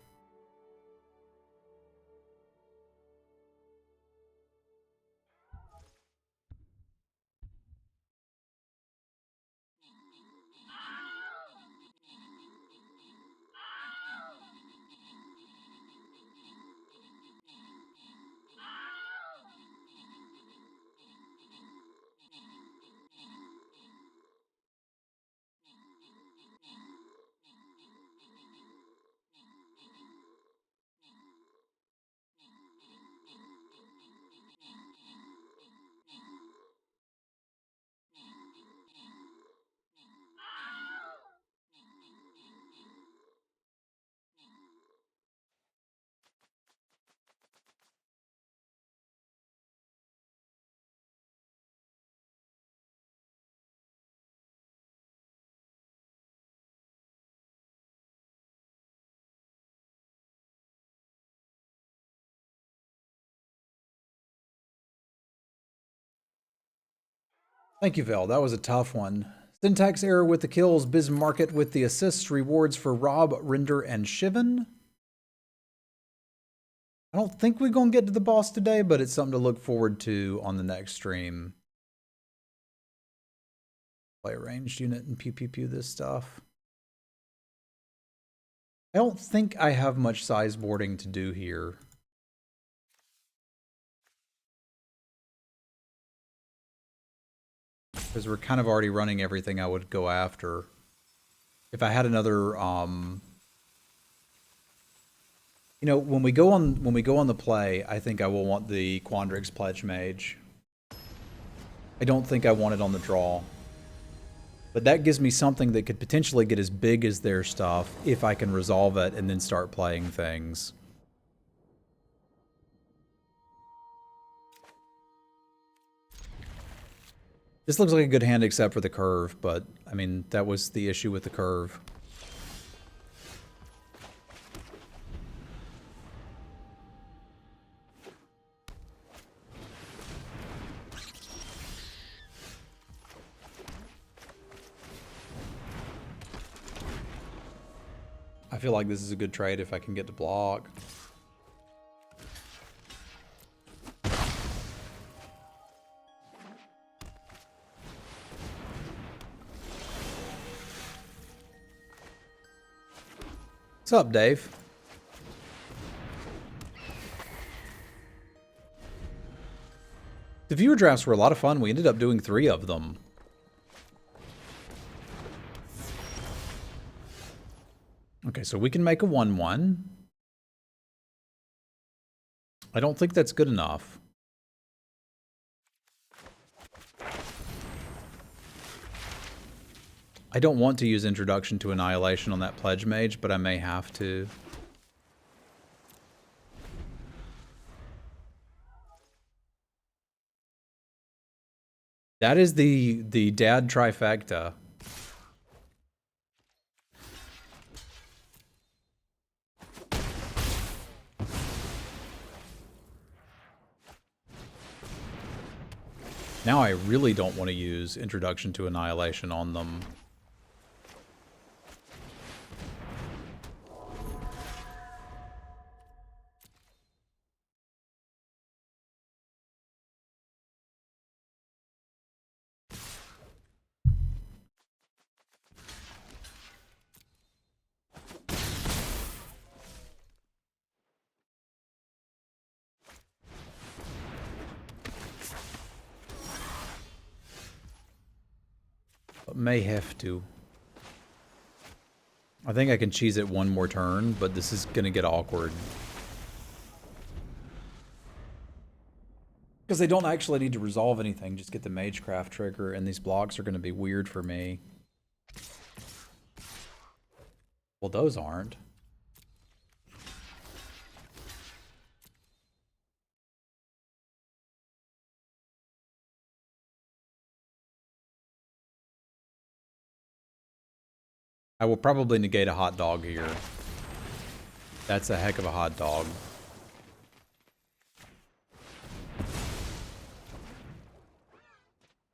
Speaker 1: Thank you, Vel. That was a tough one. Syntax error with the kills, Bismarcket with the assists, rewards for Rob, Render, and Shivan. I don't think we're going to get to the boss today, but it's something to look forward to on the next stream. Play a ranged unit and pew pew pew this stuff. I don't think I have much size boarding to do here. Because we're kind of already running everything I would go after. If I had another, you know, when we go on the play, I think I will want the Quandrix Pledge Mage. I don't think I want it on the draw. But that gives me something that could potentially get as big as their stuff if I can resolve it and then start playing things. This looks like a good hand except for the curve, but I mean, that was the issue with the curve. I feel like this is a good trade if I can get to block. What's up, Dave? The viewer drafts were a lot of fun. We ended up doing 3 of them. Okay, so we can make a 1/1. I don't think that's good enough. I don't want to use Introduction to Annihilation on that Pledge Mage, but I may have to. That is the dad trifecta. Now I really don't want to use Introduction to Annihilation on them. But may have to. I think I can cheese it one more turn, but this is going to get awkward. Because they don't actually need to resolve anything, just get the Magecraft trigger, and these blocks are going to be weird for me. Well, those aren't. I will probably negate a hot dog here. That's a heck of a hot dog.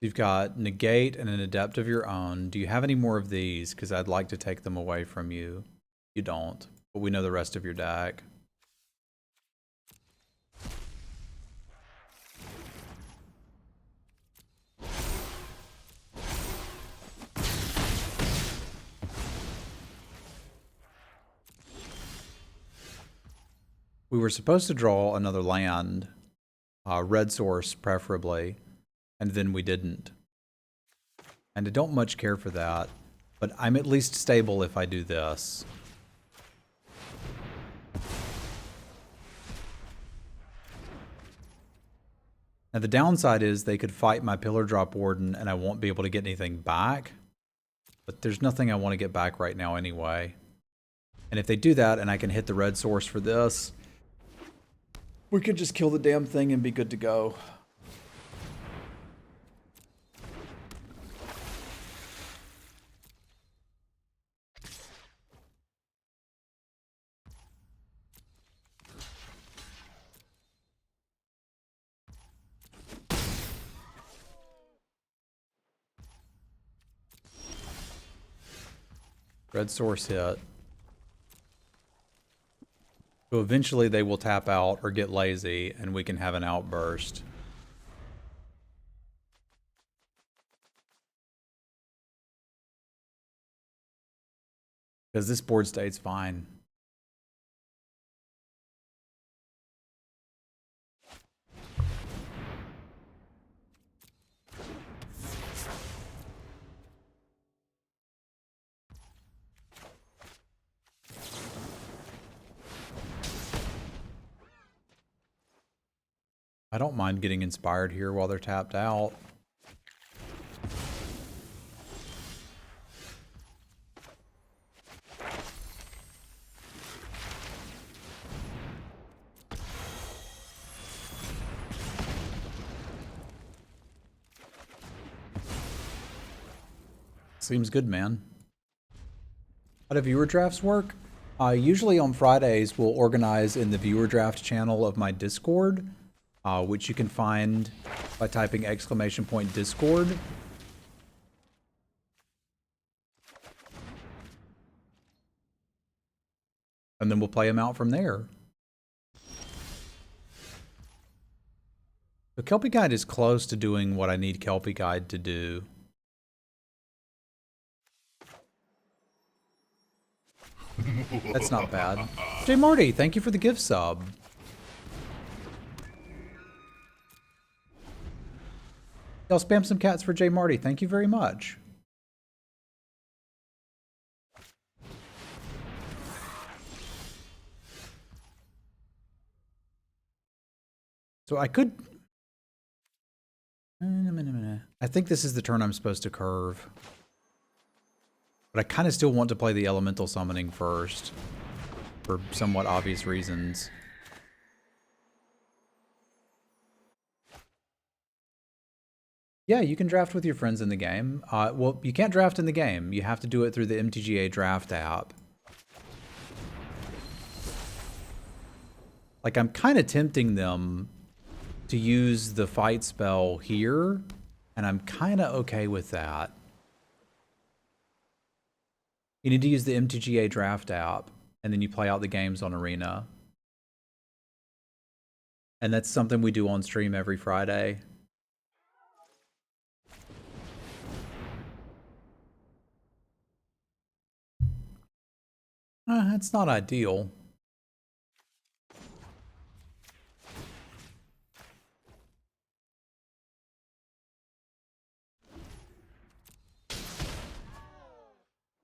Speaker 1: You've got negate and an adept of your own. Do you have any more of these? Because I'd like to take them away from you. You don't, but we know the rest of your deck. We were supposed to draw another land, red source preferably, and then we didn't. And I don't much care for that, but I'm at least stable if I do this. Now the downside is they could fight my Pillar Drop Warden and I won't be able to get anything back, but there's nothing I want to get back right now anyway. And if they do that and I can hit the red source for this, we could just kill the damn thing and be good to go. Red source hit. So eventually they will tap out or get lazy and we can have an outburst. Because this board state's fine. I don't mind getting inspired here while they're tapped out. Seems good, man. How do viewer drafts work? Usually on Fridays, we'll organize in the viewer draft channel of my Discord, which you can find by typing !Discord. And then we'll play them out from there. The Kelpie Guide is close to doing what I need Kelpie Guide to do. That's not bad. J Marty, thank you for the gift sub. Y'all spam some cats for J Marty. Thank you very much. So I could... I think this is the turn I'm supposed to curve. But I kind of still want to play the elemental summoning first. For somewhat obvious reasons. Yeah, you can draft with your friends in the game. Well, you can't draft in the game. You have to do it through the MTGA Draft app. Like, I'm kind of tempting them to use the fight spell here, and I'm kind of okay with that. You need to use the MTGA Draft app, and then you play out the games on Arena. And that's something we do on stream every Friday. It's not ideal.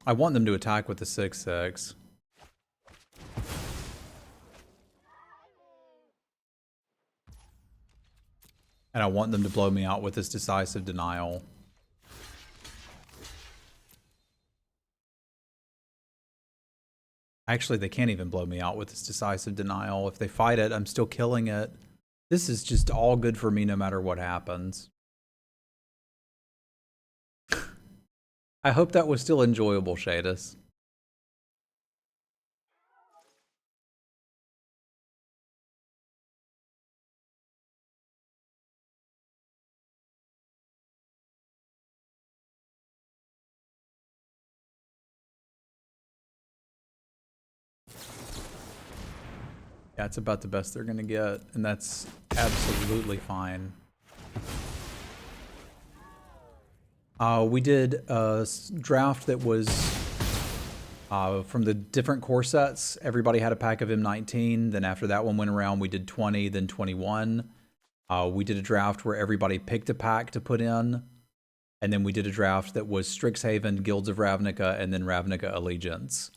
Speaker 1: I want them to attack with the 6/6. And I want them to blow me out with this decisive denial. Actually, they can't even blow me out with this decisive denial. If they fight it, I'm still killing it. This is just all good for me no matter what happens. I hope that was still enjoyable, Shadis. That's about the best they're going to get, and that's absolutely fine. We did a draft that was from the different core sets. Everybody had a pack of M19. Then after that one went around, we did 20, then 21. We did a draft where everybody picked a pack to put in. And then we did a draft that was Strixhaven, Guilds of Ravnica, and then Ravnica Allegiance.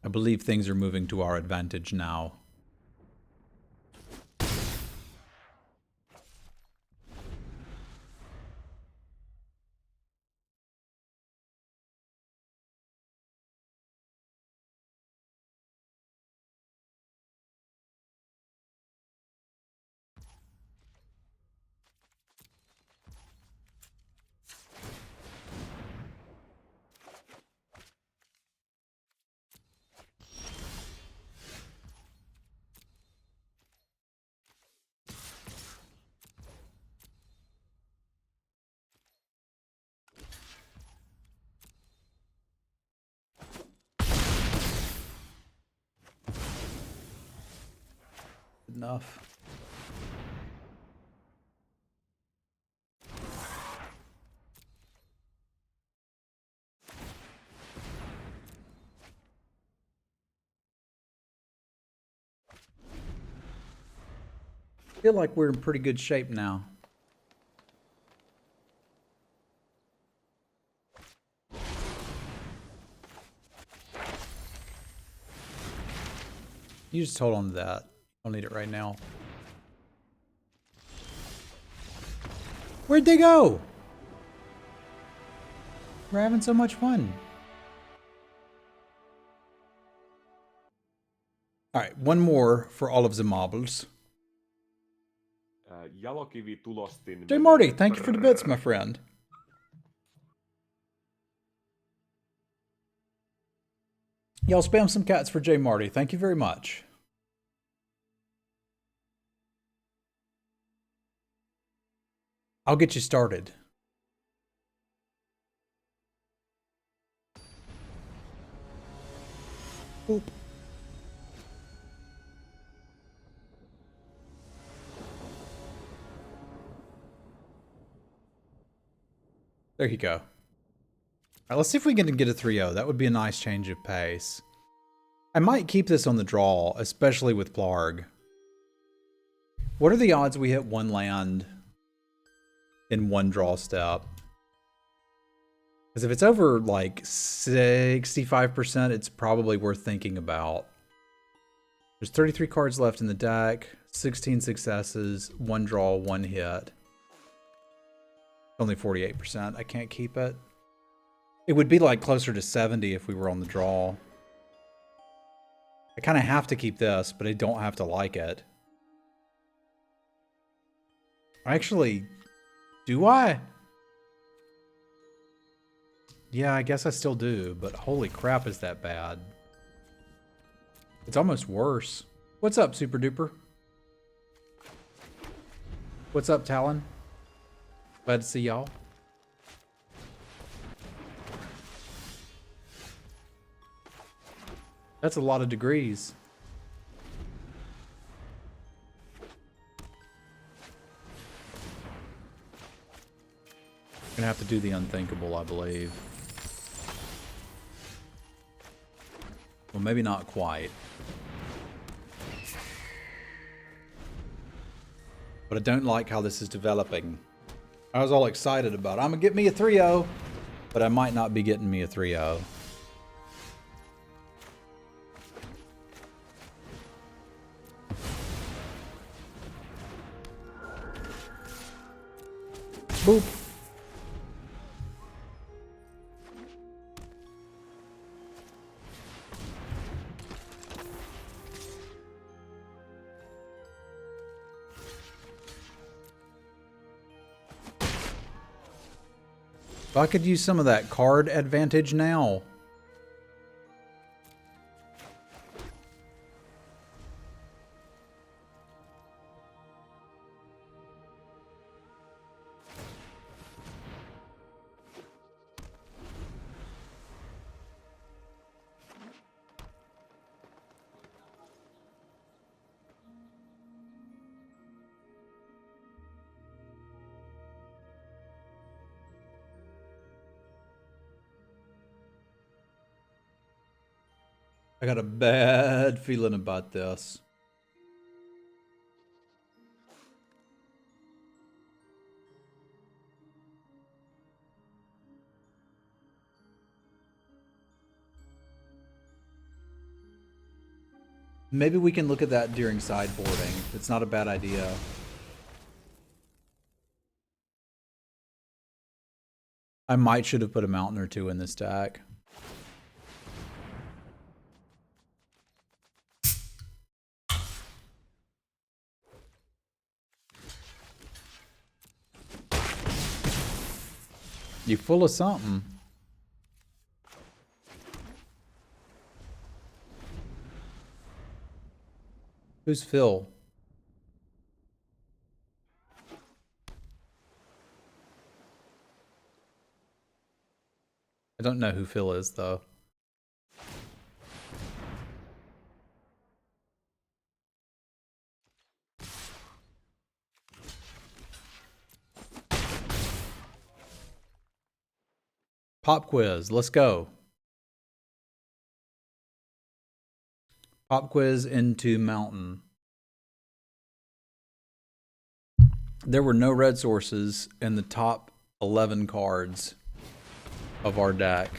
Speaker 1: I believe things are moving to our advantage now. Enough. I feel like we're in pretty good shape now. You just hold on to that. Don't need it right now. Where'd they go? We're having so much fun. All right, one more for all of the marbles. Jay Marty, thank you for the bits, my friend. Y'all spam some cats for Jay Marty. Thank you very much. I'll get you started. Boop. There you go. All right, let's see if we can get a 3-0. That would be a nice change of pace. I might keep this on the draw, especially with Plarg. What are the odds we hit one land in one draw step? Because if it's over like 65%, it's probably worth thinking about. There's 33 cards left in the deck, 16 successes, one draw, one hit. Only 48%. I can't keep it. It would be like closer to 70 if we were on the draw. I kind of have to keep this, but I don't have to like it. Actually, do I? Yeah, I guess I still do, but holy crap, is that bad. It's almost worse. What's up, Super Duper? What's up, Talon? Glad to see y'all. That's a lot of degrees. Gonna have to do the unthinkable, I believe. Well, maybe not quite. But I don't like how this is developing. I was all excited about it. I'm gonna get me a 3-0, but I might not be getting me a 3-0. Boop. If I could use some of that card advantage now. I got a bad feeling about this. Maybe we can look at that during sideboarding. It's not a bad idea. I might should have put a mountain or two in this deck. You full of something. Who's Phil? I don't know who Phil is, though. Pop quiz, let's go. Pop quiz into mountain. There were no red sources in the top 11 cards of our deck.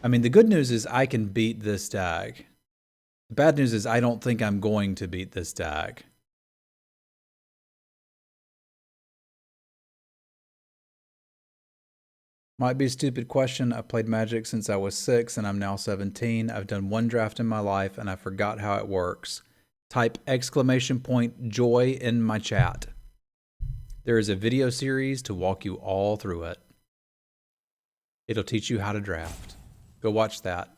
Speaker 1: I mean, the good news is I can beat this deck. The bad news is I don't think I'm going to beat this deck. Might be a stupid question. I've played Magic since I was 6 and I'm now 17. I've done one draft in my life and I forgot how it works. Type !joy in my chat. There is a video series to walk you all through it. It'll teach you how to draft. Go watch that.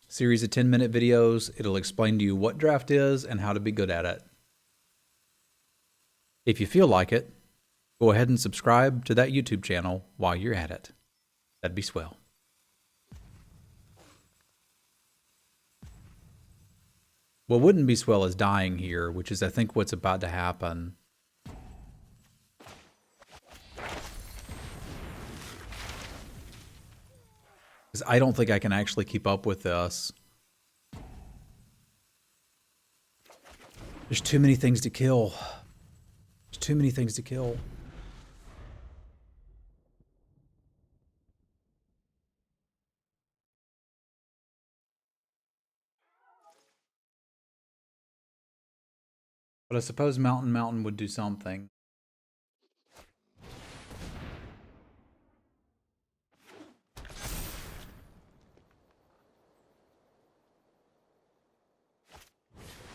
Speaker 1: Series of 10-minute videos. It'll explain to you what draft is and how to be good at it. If you feel like it, go ahead and subscribe to that YouTube channel while you're at it. That'd be swell. What wouldn't be swell is dying here, which is I think what's about to happen. Because I don't think I can actually keep up with this. There's too many things to kill. There's too many things to kill. But I suppose Mountain would do something.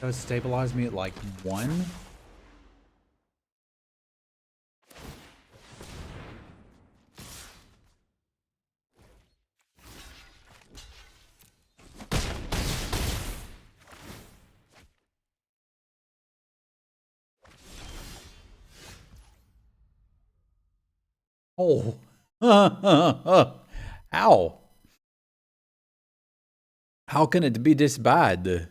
Speaker 1: Does stabilize me at like 1? Oh. How? How can it be this bad?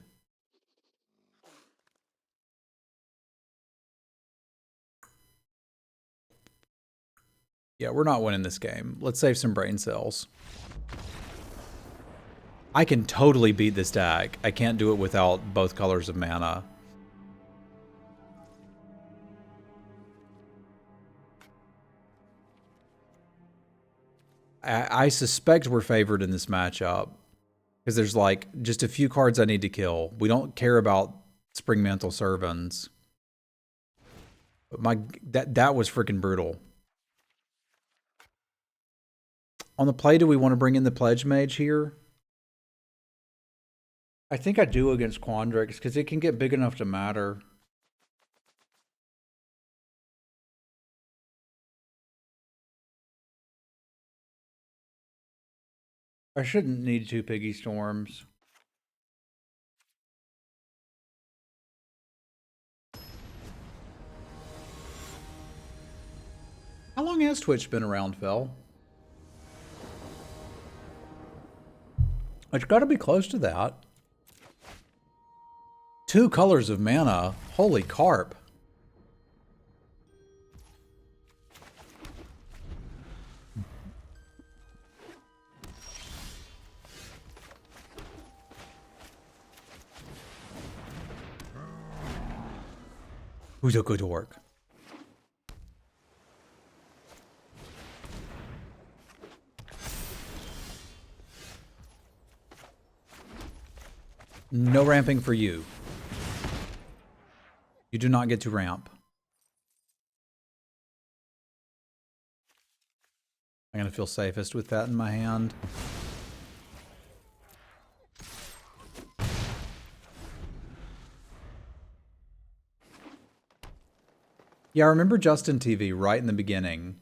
Speaker 1: Yeah, we're not winning this game. Let's save some brain cells. I can totally beat this deck. I can't do it without both colors of mana. I suspect we're favored in this matchup because there's like just a few cards I need to kill. We don't care about Spring Mantle Servants. But that was freaking brutal. On the play, do we want to bring in the Pledge Mage here? I think I do against Quandrix because it can get big enough to matter. I shouldn't need 2 piggy storms. How long has Twitch been around, Phil? It's got to be close to that. 2 colors of mana. Holy carp. Who's a good orc? No ramping for you. You do not get to ramp. I'm going to feel safest with that in my hand. Yeah, I remember Justin TV right in the beginning.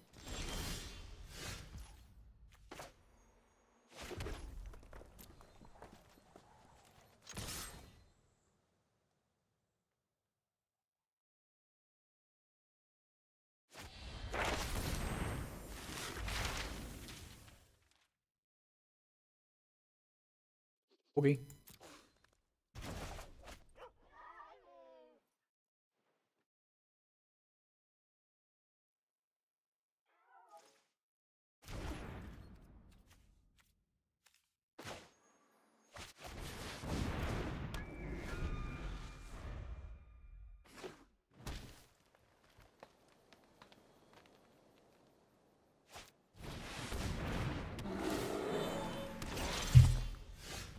Speaker 1: Okay.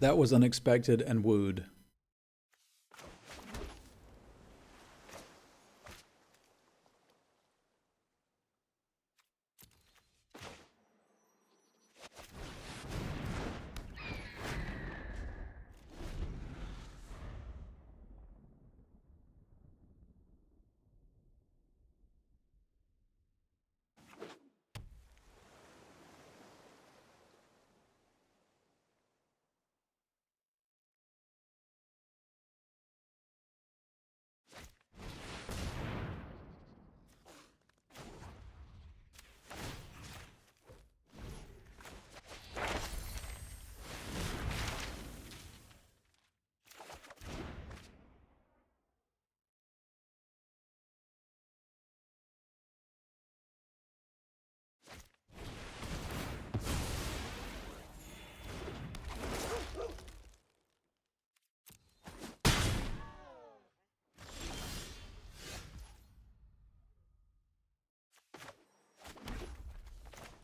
Speaker 1: That was unexpected and wooed.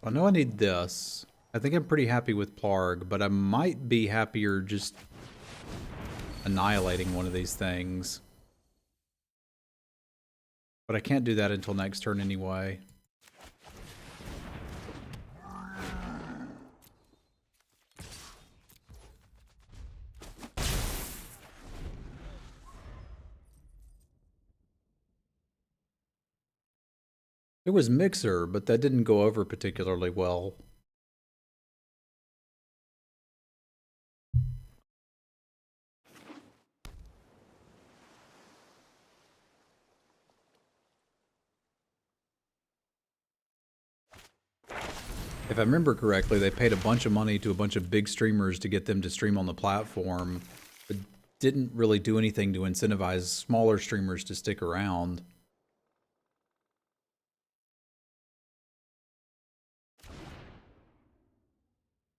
Speaker 1: I know I need this. I think I'm pretty happy with Plarg, but I might be happier just annihilating one of these things. But I can't do that until next turn anyway. It was Mixer, but that didn't go over particularly well. If I remember correctly, they paid a bunch of money to a bunch of big streamers to get them to stream on the platform, but didn't really do anything to incentivize smaller streamers to stick around.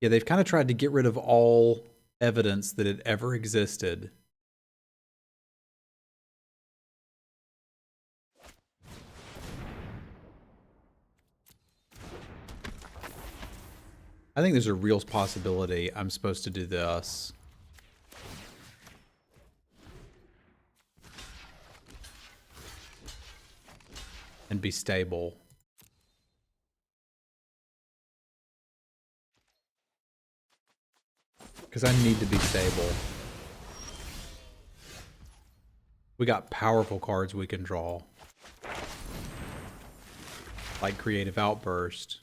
Speaker 1: Yeah, they've kind of tried to get rid of all evidence that it ever existed. I think there's a real possibility I'm supposed to do this. And be stable. Because I need to be stable. We got powerful cards we can draw. Like Creative Outburst.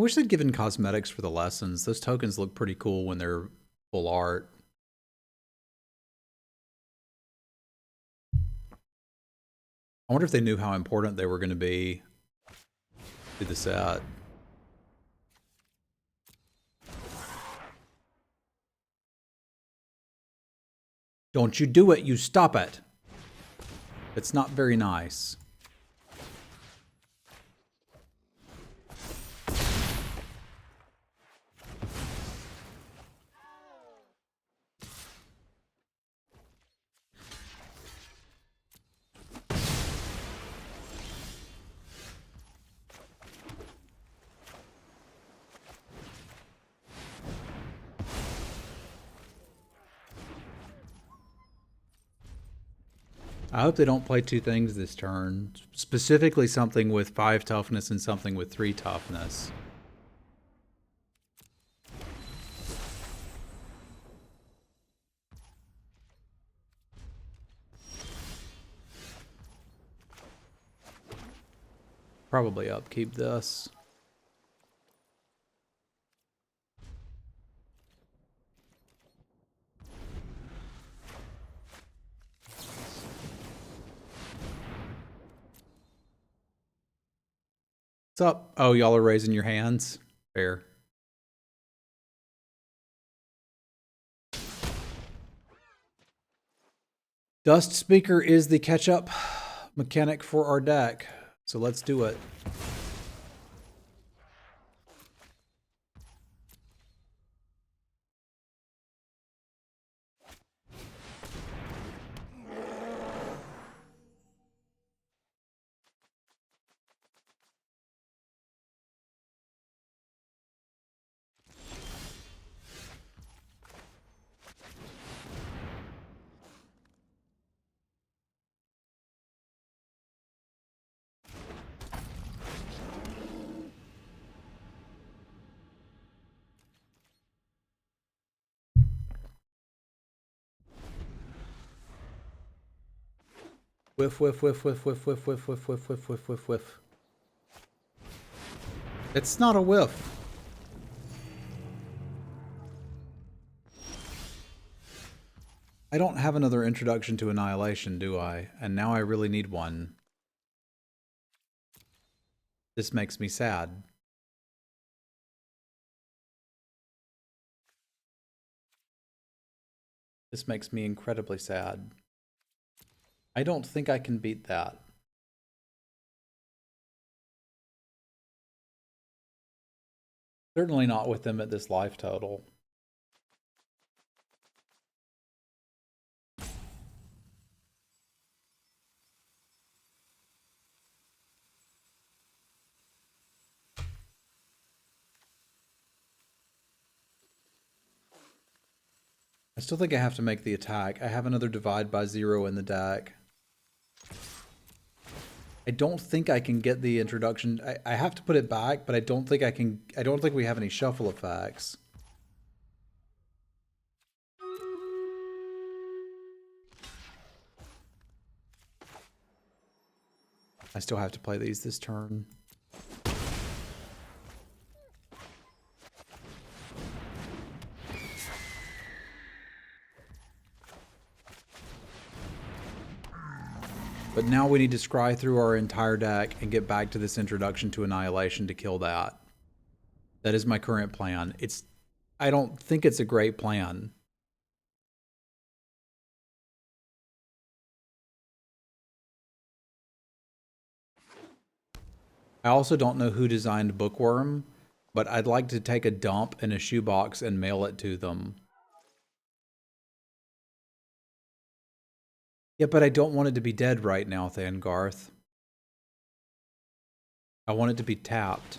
Speaker 1: wish they'd given cosmetics for the lessons. Those tokens look pretty cool when they're full art. I wonder if they knew how important they were going to be to the set. Don't you do it, you stop it. It's not very nice. I hope they don't play two things this turn. Specifically something with 5 toughness and something with 3 toughness. Probably upkeep this. What's up? Oh, y'all are raising your hands? Fair. Dust Speaker is the catch-up mechanic for our deck, so let's do it. Whiff, whiff, whiff, whiff, whiff, whiff, whiff, whiff, whiff, whiff, whiff, whiff, whiff. It's not a whiff. I don't have another introduction to Annihilation, do I? And now I really need one. This makes me sad. This makes me incredibly sad. I don't think I can beat that. Certainly not with them at this life total. I still think I have to make the attack. I have another divide by 0 in the deck. I don't think I can get the introduction. I have to put it back, but I don't think I can. I don't think we have any shuffle effects. I still have to play these this turn. But now we need to scry through our entire deck and get back to this introduction to Annihilation to kill that. That is my current plan. I don't think it's a great plan. I also don't know who designed Bookworm, but I'd like to take a dump in a shoebox and mail it to them. Yeah, but I don't want it to be dead right now, Thangarth. I want it to be tapped.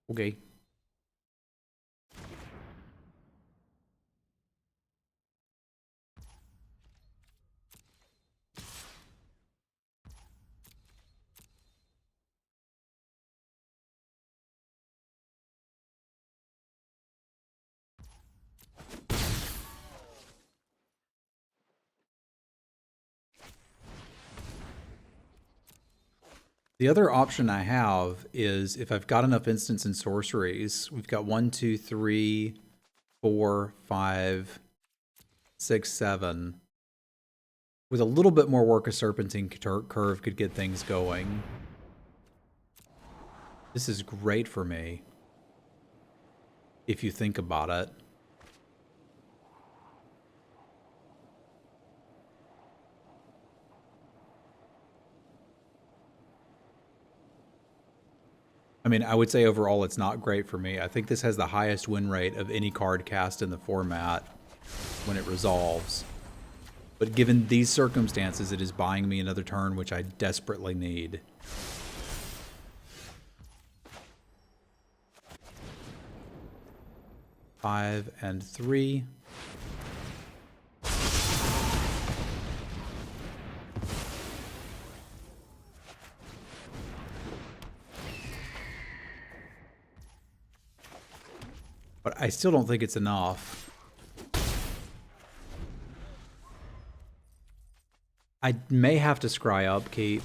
Speaker 1: Okay. The other option I have is if I've got enough instants and sorceries, we've got 1, 2, 3, 4, 5, 6, 7. With a little bit more work, a Serpentine Curve could get things going. This is great for me, if you think about it. I mean, I would say overall it's not great for me. I think this has the highest win rate of any card cast in the format when it resolves. But given these circumstances, it is buying me another turn, which I desperately need. Five and 3. But I still don't think it's enough. I may have to scry upkeep.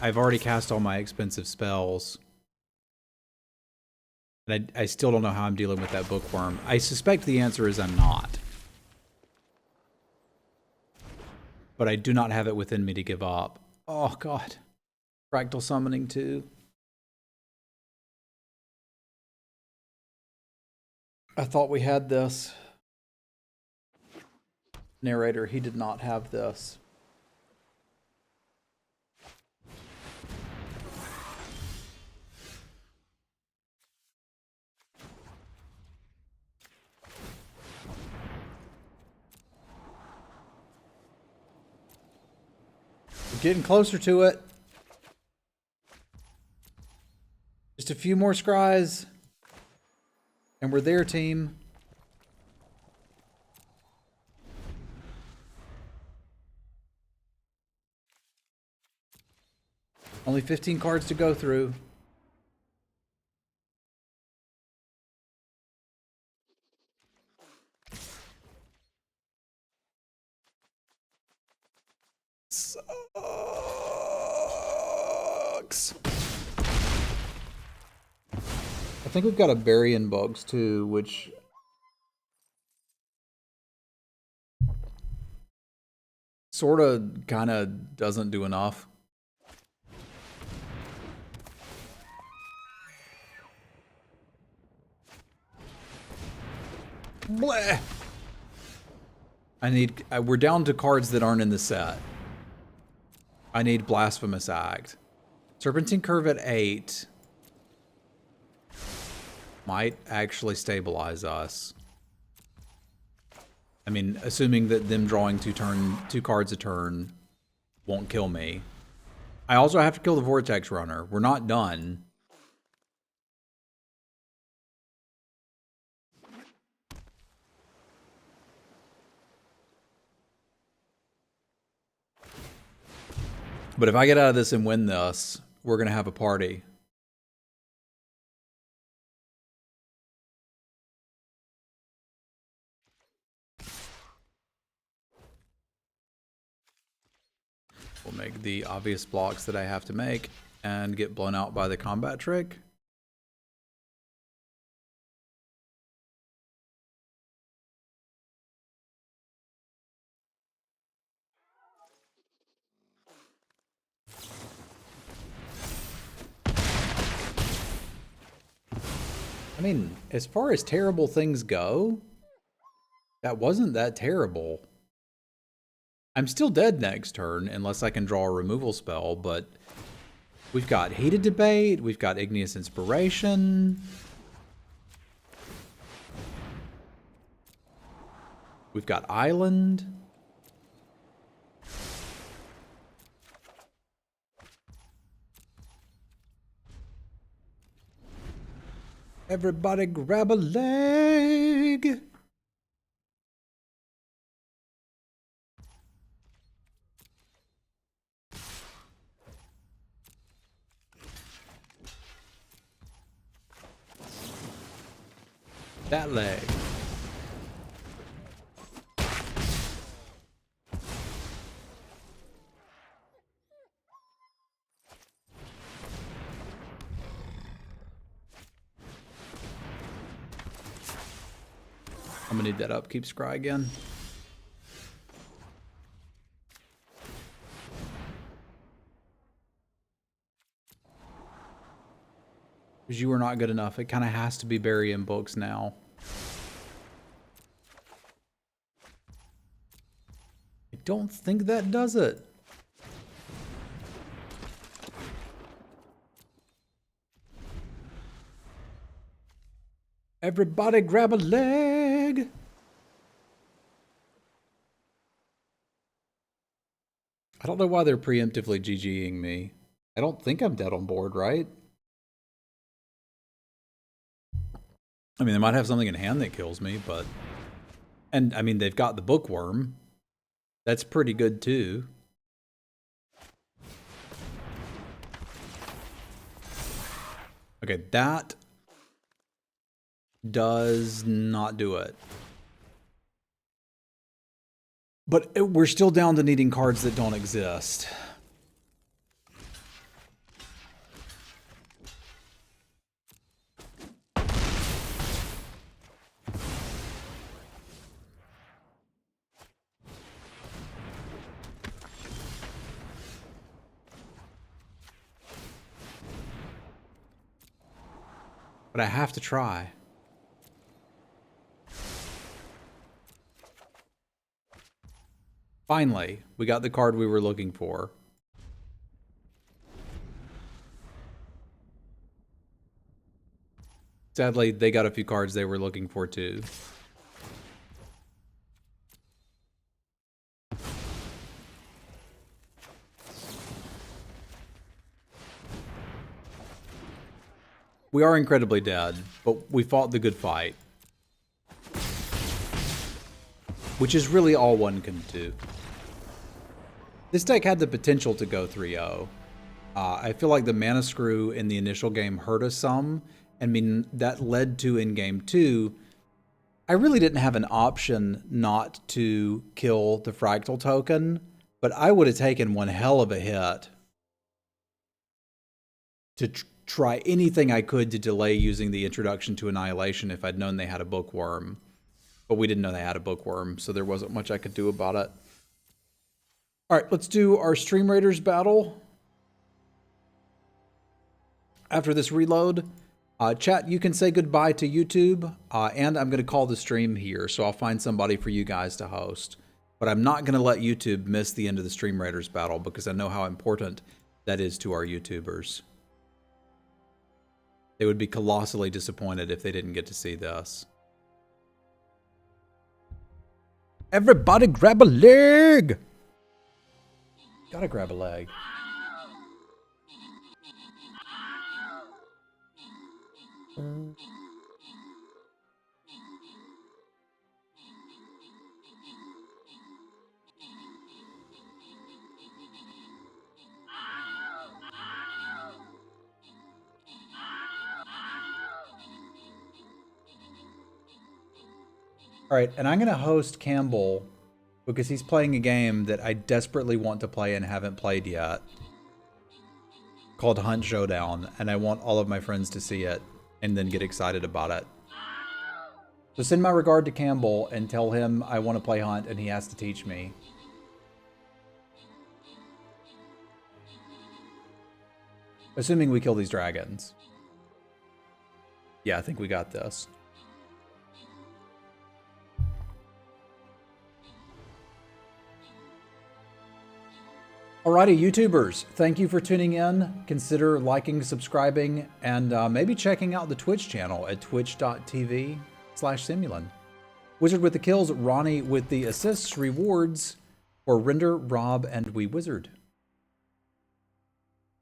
Speaker 1: I've already cast all my expensive spells. And I still don't know how I'm dealing with that bookworm. I suspect the answer is I'm not. But I do not have it within me to give up. Oh, God. Fractal summoning too. I thought we had this. Narrator, he did not have this. We're getting closer to it. Just a few more scries. And we're there, team. Only 15 cards to go through. Sucks. I think we've got a Burying Bugs too, which sort of kind of doesn't do enough. Bleh. We're down to cards that aren't in the set. I need Blasphemous Act. Serpentine Curve at 8 might actually stabilize us. I mean, assuming that them drawing two cards a turn won't kill me. I also have to kill the Vortex Runner. We're not done. But if I get out of this and win this, we're going to have a party. We'll make the obvious blocks that I have to make and get blown out by the combat trick. I mean, as far as terrible things go, that wasn't that terrible. I'm still dead next turn unless I can draw a removal spell, but we've got Heated Debate, we've got Igneous Inspiration. We've got Island. Everybody grab a leg. That leg. I'm gonna need that upkeep scry again. Because you were not good enough. It kind of has to be burying books now. I don't think that does it. Everybody grab a leg. I don't know why they're preemptively GGing me. I don't think I'm dead on board, right? I mean, they might have something in hand that kills me, but... And, I mean, they've got the bookworm. That's pretty good, too. Okay, that does not do it. But we're still down to needing cards that don't exist. But I have to try. Finally, we got the card we were looking for. Sadly, they got a few cards they were looking for too. We are incredibly dead, but we fought the good fight. Which is really all one can do. This deck had the potential to go 3-0. I feel like the mana screw in the initial game hurt us some. I mean, that led to in game 2, I really didn't have an option not to kill the fractal token, but I would have taken one hell of a hit to try anything I could to delay using the introduction to Annihilation if I'd known they had a bookworm. But we didn't know they had a bookworm, so there wasn't much I could do about it. All right, let's do our Stream Raiders battle. After this reload, chat, you can say goodbye to YouTube, and I'm going to call the stream here, so I'll find somebody for you guys to host. But I'm not going to let YouTube miss the end of the Stream Raiders battle because I know how important that is to our YouTubers. They would be colossally disappointed if they didn't get to see this. Everybody grab a leg! Gotta grab a leg. All right, and I'm going to host Campbell because he's playing a game that I desperately want to play and haven't played yet, called Hunt Showdown, and I want all of my friends to see it and then get excited about it. So send my regard to Campbell and tell him I want to play Hunt and he has to teach me. Assuming we kill these dragons. Yeah, I think we got this. Alrighty, YouTubers, thank you for tuning in. Consider liking, subscribing, and maybe checking out the Twitch channel at twitch.tv/Semulin. Wizard with the kills, Ronnie with the assists, rewards for Render, Rob, and We Wizard.